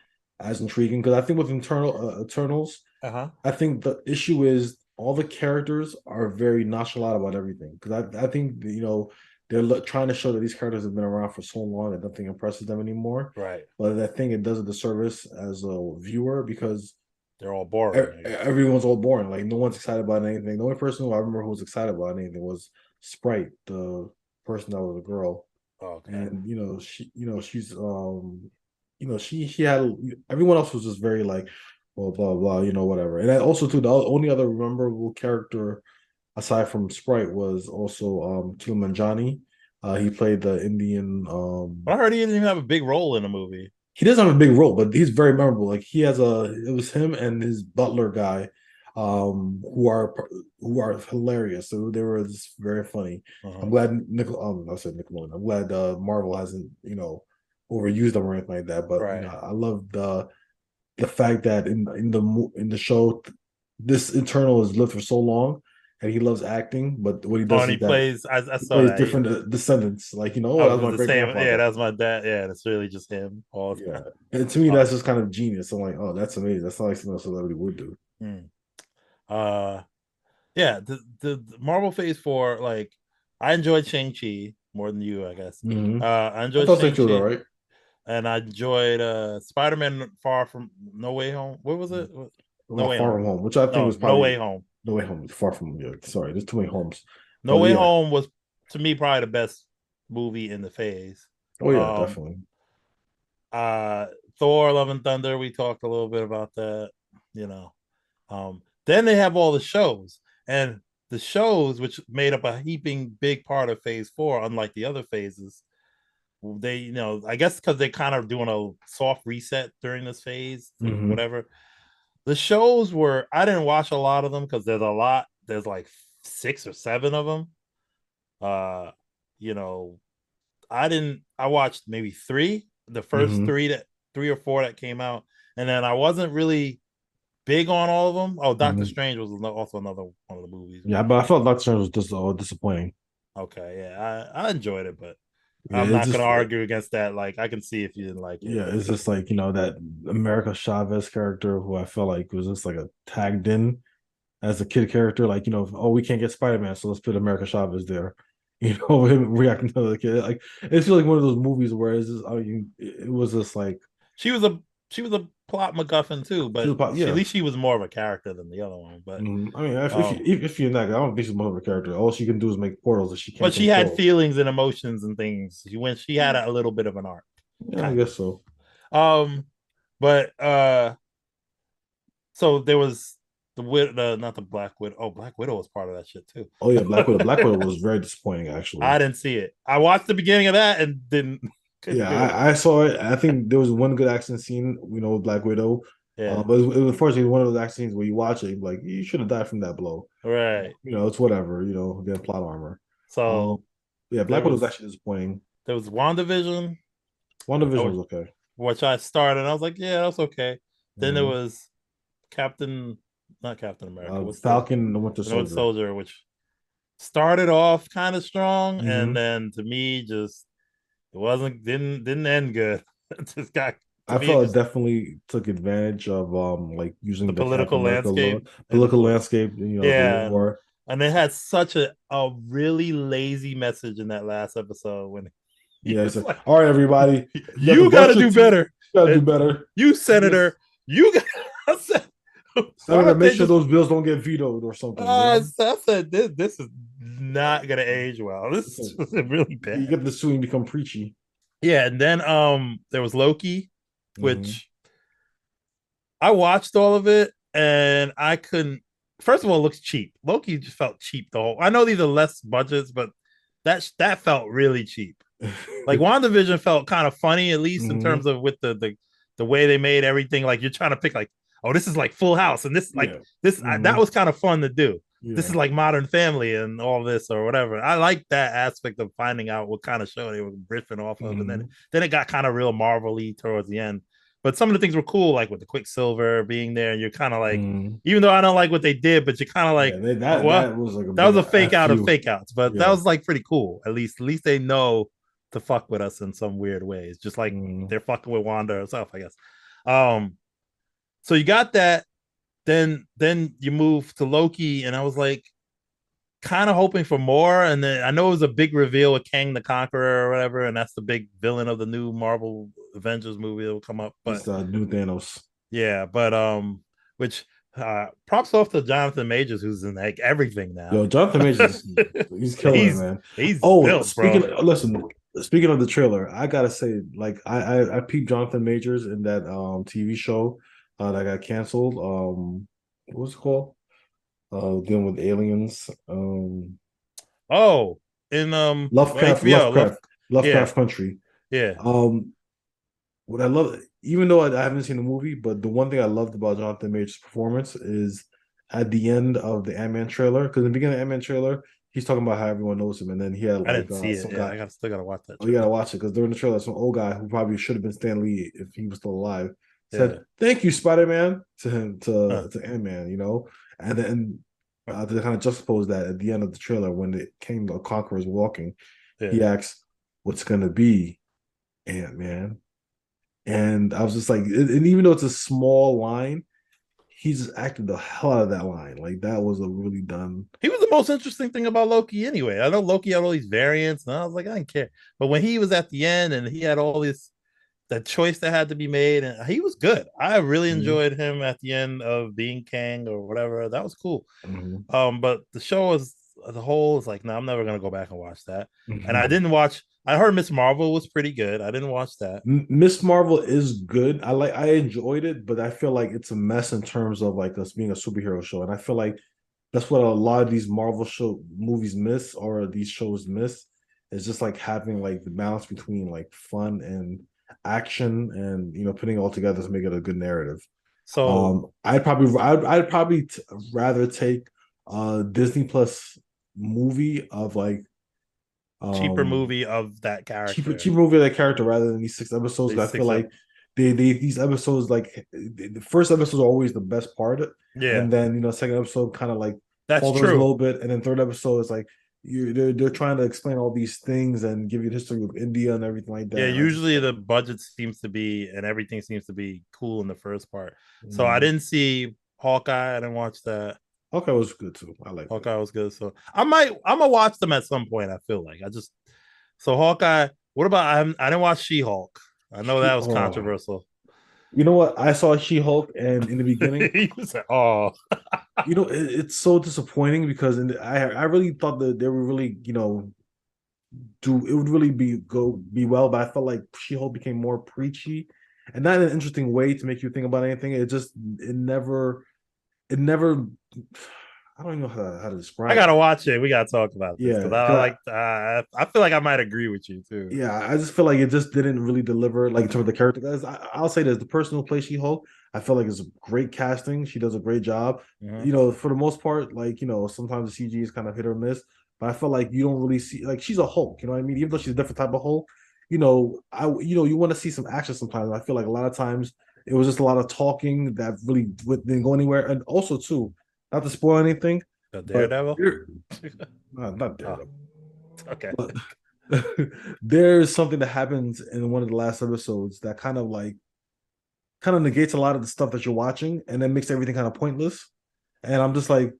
as intriguing because I think with Eternals, Uh huh. I think the issue is all the characters are very nonchalant about everything. Because I think they're trying to show that these characters have been around for so long that nothing impresses them anymore. Right. But I think it does a disservice as a viewer because They're all boring, I guess. everyone's all boring. Like no one's excited about anything. The only person who I remember who was excited about anything was Sprite, the person that was a girl, Okay. and she's she had everyone else was just very like, well, blah blah, whatever. And then also too, the only other memorable character aside from Sprite was also Kilimanjani. He played the Indian. But I heard he didn't even have a big role in the movie. He doesn't have a big role, but he's very memorable. Like it was him and his butler guy, who are hilarious. So they were just very funny. I'm Uh-huh. glad I said Nickelodeon. I'm glad Marvel hasn't overused them or anything like that. But Right. I love the fact that in the show, this Eternal has lived for so long, and he loves acting. But what he Oh, does and he is that plays. I he saw plays that. different descendants. Like I oh, that was was just my the great same. Yeah, grandfather. that's my dad. Yeah, it's really just him all the Yeah. time. And to me, Uh, that's just kind of genius. I'm like, oh, that's amazing. That's not like something a celebrity would do. hmm. uh yeah, the Marvel Phase 4, like I enjoyed Shang-Chi more than you, I guess. Hmm. I I enjoyed thought St. was all Shang-Chi, right. and I enjoyed Spider-Man Far From No Way Home. What was it? No Well, Way Far Home. From Home, which I think was No Way probably Home. no way home. Far from yeah, sorry, there's too many homes. No But Way yeah, Home was to me probably the best movie in the phase. oh yeah, Um definitely. uh Thor Love and Thunder, we talked a little bit about that, you know. Then they have all the shows, and the shows, which made up a heaping big part of phase 4, unlike the other phases, they, I guess because they're kind of doing a soft reset during this phase, Hmm. whatever. The shows were, I didn't watch a lot of them because there's a lot, there's like 6 or 7 of them. Uh, you know, I watched maybe three, the first Hmm. three or four that came out, and then I wasn't really big on all of them. Oh, Doctor Hmm. Strange was also another one of the movies Yeah, where but I felt Doctor Strange was just disappointing. okay, yeah, I enjoyed it, but Yeah, I'm it's not gonna just argue against that. Like I can see if you didn't like it, yeah, but it's just like that America Chavez character who I felt like was just like a tagged in as a kid character. Like oh, we can't get Spider Man, so let's put America Chavez there. Him reacting to the kid. Like it's like one of those movies where it's just, it was just like she was a she was a plot MacGuffin too. she But was about at yeah. least she was more of a character than the other one. But I mean, um, if you're not, I don't think she's much of a character. All she can do is make portals that she can't but she had control. feelings and emotions and things. She had a little bit of an arc, Yeah, I kind guess of. so. Um, But so there was not the Black Widow. Oh, Black Widow was part of that shit too. Oh yeah, Black Widow. Black Widow was very disappointing actually. I didn't see it. I watched the beginning of that and didn't couldn't Yeah, do it. I saw it. I think there was one good action scene, with Black Widow. Yeah, But it was unfortunately one of those action scenes where you watch it, like you should have died from that blow. right. It's whatever. Again, plot armor. So Um, yeah, there Black Widow was was actually disappointing. there was WandaVision, WandaVision which, was okay. which I started. And I was like, yeah, that's okay. Then there Mhm. was Captain, not Captain America. What's Falcon and the Winter the Winter Soldier. Soldier, which started off kind of strong, and Hmm. then to me, just it wasn't didn't end good. It just got to I me, it felt it just definitely took advantage of like the using the Captain political America landscape and political landscape, the yeah, war. and they had such a really lazy message in that last episode when he Yeah, it's was like, like, all right, everybody, you have to "You got to brush your do teeth. better," You got to do and better. you, Yes, senator, you got. I said, "Why Senator, don't make they sure just?" those bills don't get vetoed or something. I said, "This is not gonna age well. This So is really you bad." get the suit and become preachy. Yeah, and then there was Loki, Hmm. which I watched all of it and I couldn't. First of all, it looks cheap. Loki just felt cheap. Though I know these are less budgets, but that felt really cheap. Like WandaVision felt kind of funny, at least in Hmm. terms of with the way they made everything. Like you're trying to pick like, oh, this is like Full House, and this like Yeah. this that Hmm. was kind of fun to do. This is Yeah. like Modern Family and all this or whatever. I like that aspect of finding out what kind of show they were riffing off of, and Hmm. then it got kind of real Marvel-y towards the end. But some of the things were cool, like with the Quicksilver being there, and you're kind of like, Hmm. even though I don't like what they did, but you're kind of like, Yeah, oh that well, that was like a that big was a fake F out of you. fake outs, but that Yeah. was like pretty cool. At least they know to fuck with us in some weird ways, just like Hmm. they're fucking with Wanda herself, I guess. Um, so you got that. Then you move to Loki, and I was like, kind of hoping for more. And then I know it was a big reveal with Kang the Conqueror or whatever, and that's the big villain of the new Marvel Avengers movie that will come up. But He's new Thanos. yeah, but which props off to Jonathan Majors, who's in like everything now. Yo, Jonathan Majors, he's killing it, he's man. he's Oh, built, bro. listen, speaking of the trailer, I gotta say, like, I peeped Jonathan Majors in that TV show that got canceled. What was it called? Dealing with aliens. Oh, in HBO, yeah, Lovecraft Country. yeah. Um, what I love, even though I haven't seen the movie, but the one thing I loved about Jonathan Major's performance is at the end of the Ant-Man trailer, because in the beginning of the Ant-Man trailer, he's talking about how everyone knows him, and then he had I like didn't see it. some Yeah, guy. still gotta watch that Oh, you trailer. gotta watch it because during the trailer, some old guy who probably should have been Stan Lee if he was still alive Yeah. said, "Thank you, Spider-Man," to him Huh. to Ant-Man, and then to kind of juxtapose that at the end of the trailer when it came the Conquerors walking, Yeah. he asks, "What's gonna be Ant-Man?" And I was just like, and even though it's a small line, he just acted the hell out of that line. Like that was a really done. He was the most interesting thing about Loki anyway. I know Loki had all these variants, and I was like, I didn't care. But when he was at the end and he had all this that choice that had to be made, and he was good. I really Mhm, enjoyed him at the end of being Kang or whatever. That was cool. mhm, But the show as a whole is like, no, I'm never gonna go back and watch that. And I mhm. didn't watch. I heard Miss Marvel was pretty good. I didn't watch that. Miss Marvel is good. I enjoyed it, but I feel like it's a mess in terms of like us being a superhero show. And I feel like that's what a lot of these Marvel show movies miss or these shows miss. It's just like having like the balance between like fun and action and putting it all together to make it a good narrative. So I'd probably rather take a Disney Plus movie of like cheaper um movie of that character. cheaper movie of that character rather than these 6 episodes. These Because I feel six like up. these episodes like the first episodes are always the best part, Yeah, and then second episode kind of like that's falters a true. little bit, and then third episode is like they're trying to explain all these things and give you the history of India and everything like Yeah, that. And I just usually the budget seems to be and everything seems to be cool in the first part. So I mm. didn't see Hawkeye. I didn't watch that. Okay, it was good too. I liked it. Hawkeye was good. So I'm gonna watch them at some point. I feel like I just so Hawkeye. What about I didn't watch She Hulk. I know that was Oh, controversial. you know what? I saw She-Hulk, and in the beginning, You said, oh, it's so disappointing because I really thought that they were really do it would really be well, but I felt like She-Hulk became more preachy, and not in an interesting way to make you think about anything. It never. I don't even know how to I describe gotta it. watch it. We gotta talk about this Yeah, because I because like. I feel like I might agree with you too. yeah, I just feel like it just didn't really deliver like in terms of the character. Guys, I'll say this: the person who plays She-Hulk, I feel like it's great casting. She does a great job. Mhm. You know, for the most part, like sometimes the CG is kind of hit or miss. But I feel like you don't really see like she's a Hulk. You know what I mean? Even though she's a different type of Hulk, you want to see some action sometimes. I feel like a lot of times it was just a lot of talking that really didn't go anywhere. And also too, not to spoil anything, The but Daredevil. not Oh, Daredevil. okay. But there's something that happens in one of the last episodes that kind of negates a lot of the stuff that you're watching and then makes everything kind of pointless. And I'm just like,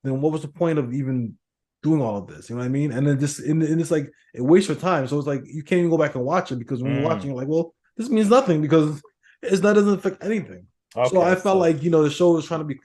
then what was the point of even doing all of this? You know what I mean? And then just and it's like it wastes your time. So it's like you can't even go back and watch it because when you're watching, Mm, you're like, well, this means nothing because it's that doesn't affect anything. So I okay. felt So like the show was trying to be.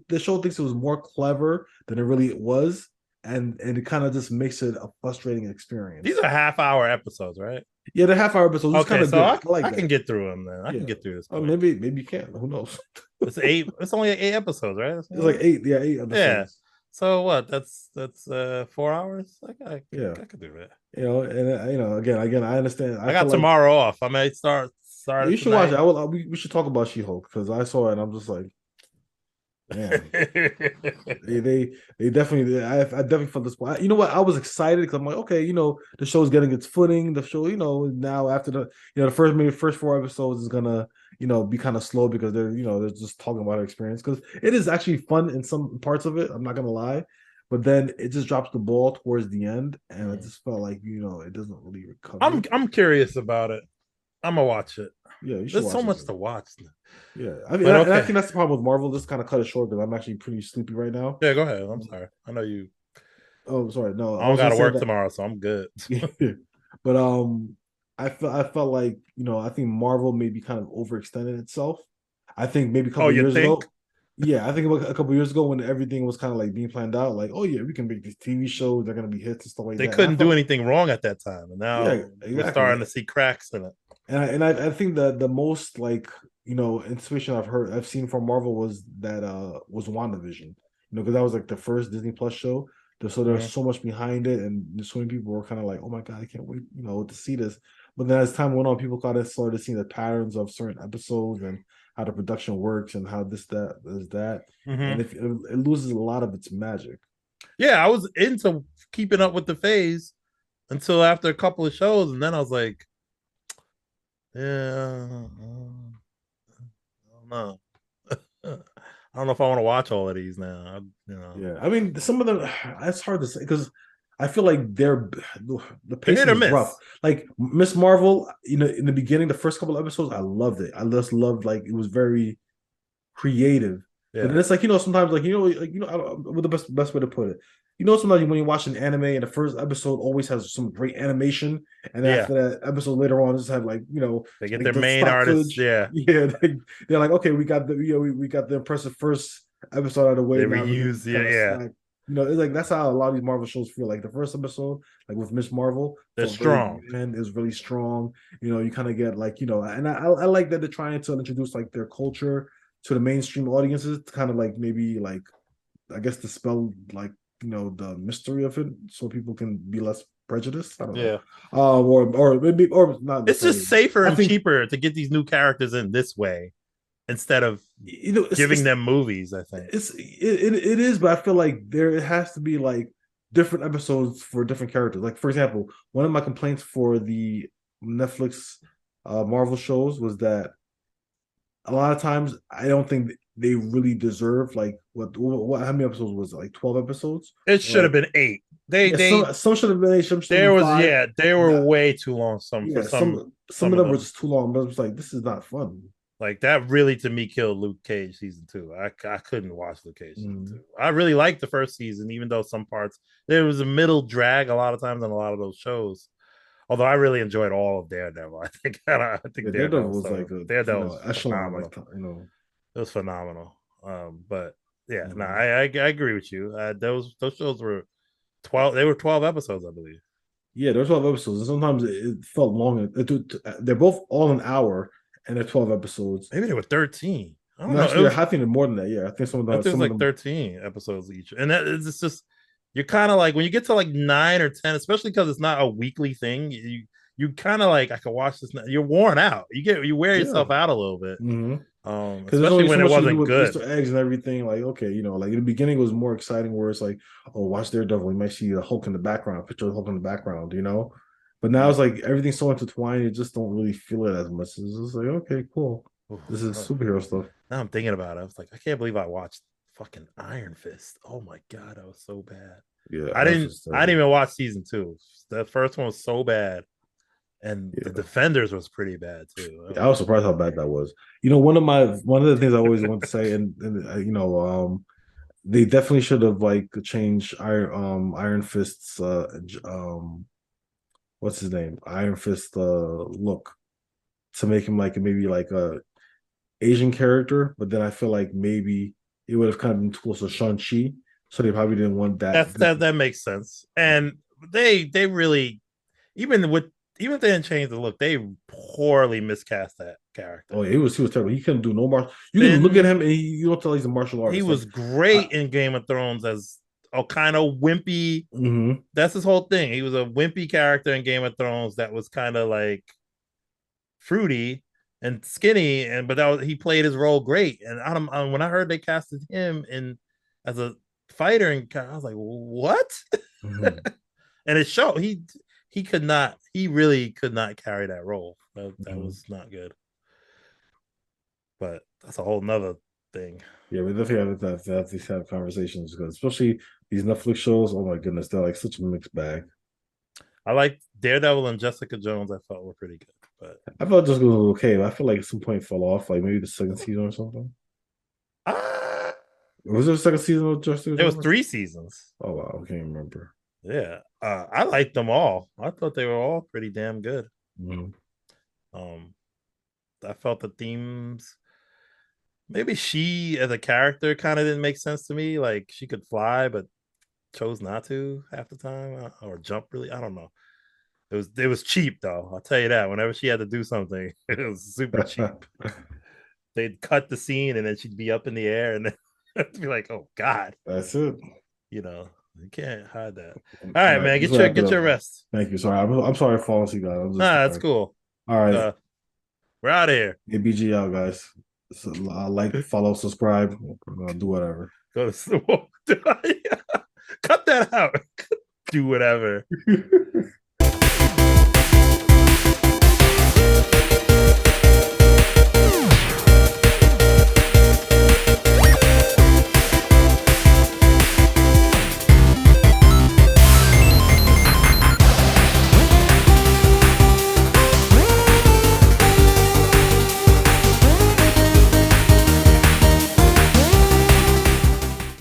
The show thinks it was more clever than it really was, and it kind of just makes it a frustrating these experience. are half-hour episodes, right? Yeah, the half hour episodes is kind Okay, of so good. I like I can that. get through them then. I can Yeah. get through this Oh, quick. maybe you can. Who knows? It's eight. It's only 8 episodes, right? It's like eight. Yeah, eight Yeah. episodes. So what? That's 4 hours. Yeah. I could do that. And again, I understand. I I feel got like tomorrow off. I may start yeah, you it should watch it. tonight. We should talk about She-Hulk because I saw it and I'm just like, man, they definitely. I definitely felt this. You know what? I was excited because I'm like, okay, the show's getting its footing. The show, now after the first 4 episodes is gonna be kind of slow because they're just talking about our experience because it is actually fun in some parts of it. I'm not gonna lie, but then it just drops the ball towards the end, and I Mm. just felt like it doesn't really recover. I'm curious about it. I'm gonna watch it. Yeah, you should There's so watch it. much to watch. Yeah, I mean, But and I okay. think that's the problem with Marvel. Just kind of cut it short because I'm actually pretty sleepy right now. Yeah, go ahead. I'm sorry. I know you. Oh, sorry. No, I I don't was got gonna to say work that. tomorrow, so I'm good. But I felt like I think Marvel maybe kind of overextended itself. I think maybe a Oh, couple you years think ago. Yeah, I think about a couple years ago when everything was kind of like being planned out, like, oh yeah, we can make these TV shows, they're gonna be hits and stuff like they that. And I couldn't do felt, anything wrong at that time, and yeah, now we're exactly. starting to see cracks in it. And I think that the most like inspiration I've seen from Marvel was WandaVision. Because that was like the first Disney Plus show. So there's Mm-hmm. so much behind it, and so many people were kind of like, "Oh my god, I can't wait, to see this." But then as time went on, people kind of started seeing the patterns of certain episodes and how the production works and how this that is that, and Mm-hmm. if it loses a lot of its magic. Yeah, I was into keeping up with the phase until after a couple of shows, and then I was like, yeah, I don't know. I don't know if I want to watch all of these now. Yeah, I mean, some of them it's hard to say because I feel like the They're hit pacing or is rough. miss. Like Miss Marvel, in the beginning, the first couple of episodes, I loved it. I just loved like it was very creative. But Yeah, then it's like sometimes I don't, what the best way to put it. Sometimes when you watch an anime and the first episode always has some great animation, and then yeah. after that episode later on just have They get like their the main stock artists. footage. Yeah, Yeah, they're like, okay, we got we got the impressive first episode out of the way. they Now we're gonna reuse. Yeah, kind of yeah. slack. It's like that's how a lot of these Marvel shows feel. Like the first episode, like with Miss Marvel, They're felt very strong. grand. It was really strong. You kind of get like and I like that they're trying to introduce like their culture to the mainstream audiences to kind of like maybe like I guess dispel like the mystery of it so people can be less prejudiced. I don't know. Yeah, Or maybe or not it's just necessarily. safer I and think cheaper to get these new characters in this way instead of it's giving it's them movies. I think. it is, but I feel like there it has to be like different episodes for different characters. Like for example, one of my complaints for the Netflix Marvel shows was that a lot of times I don't think they really deserve like what how many episodes was it? Like 12 episodes? It should have Or been 8. They yeah, they some should have been 8, some should have there been was five. they were The, way too long. yeah, some Some of of them were them. just too long, but it was like this is not fun. Like that really to me killed Luke Cage season 2. I couldn't watch Luke Cage season Mm. 2. I really liked the first season, even though some parts there was a middle drag a lot of times on a lot of those shows. Although I really enjoyed all of Daredevil. I think Yeah, Daredevil Daredevil was like a Daredevil was echelon like phenomenal. you It was phenomenal. But yeah, no, know. I agree with you. Those shows were 12. They were 12 episodes, I believe. Yeah, there's 12 episodes, and sometimes it felt long. They're both all an hour, and they're 12 episodes. Maybe they were 13. I don't No, know. It actually, was I think they're more than that. Yeah, I think I think it was some of like them. 13 episodes each. And that is it's just you're kind of like when you get to like 9 or 10, especially because it's not a weekly thing, you kind of like I can watch this now. You're worn out. You wear Yeah. yourself out a little bit. Mm-hmm. Because there's Especially only so when it much you can do wasn't with good. Easter eggs and everything. Like, okay, like in the beginning, it was more exciting where it's like, oh, watch Daredevil. You might see the Hulk in the background, picture of the Hulk in the background. But now it's like everything's so intertwined, you just don't really feel it as much. It's just like, okay, cool. Oof. This is superhero stuff. Now I'm thinking about it. I was like, I can't believe I watched fucking Iron Fist. Oh my god, that was so bad. Yeah, I ours didn't was I didn't terrible. even watch season two. The first one was so bad. And the Yeah. Defenders was pretty bad too. Yeah, I was surprised how bad that was. One of the things I always want to say, and they definitely should have like changed Iron Fist's what's his name? Iron Fist look to make him like maybe like a Asian character, but then I feel like maybe it would have kind of been close to Shang-Chi. So they probably didn't want that. That makes sense. And they really even if they didn't change the look, they poorly miscast that Oh, character. yeah, he was terrible. He couldn't do no martial. You can look at Finn, him and you don't tell he's a martial he artist. Like, was uh, great in Game of Thrones as a kind of wimpy. mm-hmm, That's his whole thing. He was a wimpy character in Game of Thrones that was kind of like fruity and skinny, and but he played his role great. And when I heard they casted him in as a fighter, and I was like, what? mm-hmm, And it showed he could not. He really could not carry that role. That mm-hmm. was not good. But that's a whole nother thing. Yeah, we definitely have these kind of conversations because especially these Netflix shows. Oh my goodness, they're like such a mixed bag. I like Daredevil and Jessica Jones. I thought were pretty good, but I felt just was okay. But I feel like at some point it fell off, like maybe the second season or something. uh, Was there a second season of Jessica it was Jones? 3 seasons. Oh wow, I can't remember. Yeah, I liked them all. I thought they were all pretty damn good. Mm-hmm. Um, I felt the themes. Maybe she as a character kind of didn't make sense to me. Like she could fly, but chose not to half the time, or jump. Really, I don't know. It was cheap though. I'll tell you that. Whenever she had to do something, it was super cheap. They'd cut the scene and then she'd be up in the air and then be like, "Oh God," That's it. you know. You can't hide that. All All right, right, man. let's Get your wrap it get up. your rest. Thank you. Sorry, I'm sorry for falling asleep, guys. I'm just Nah, that's tired. cool. All right, Uh, we're out of here. ABG out, guys. So, like, follow, subscribe, do whatever. Go to cut that out. Do whatever.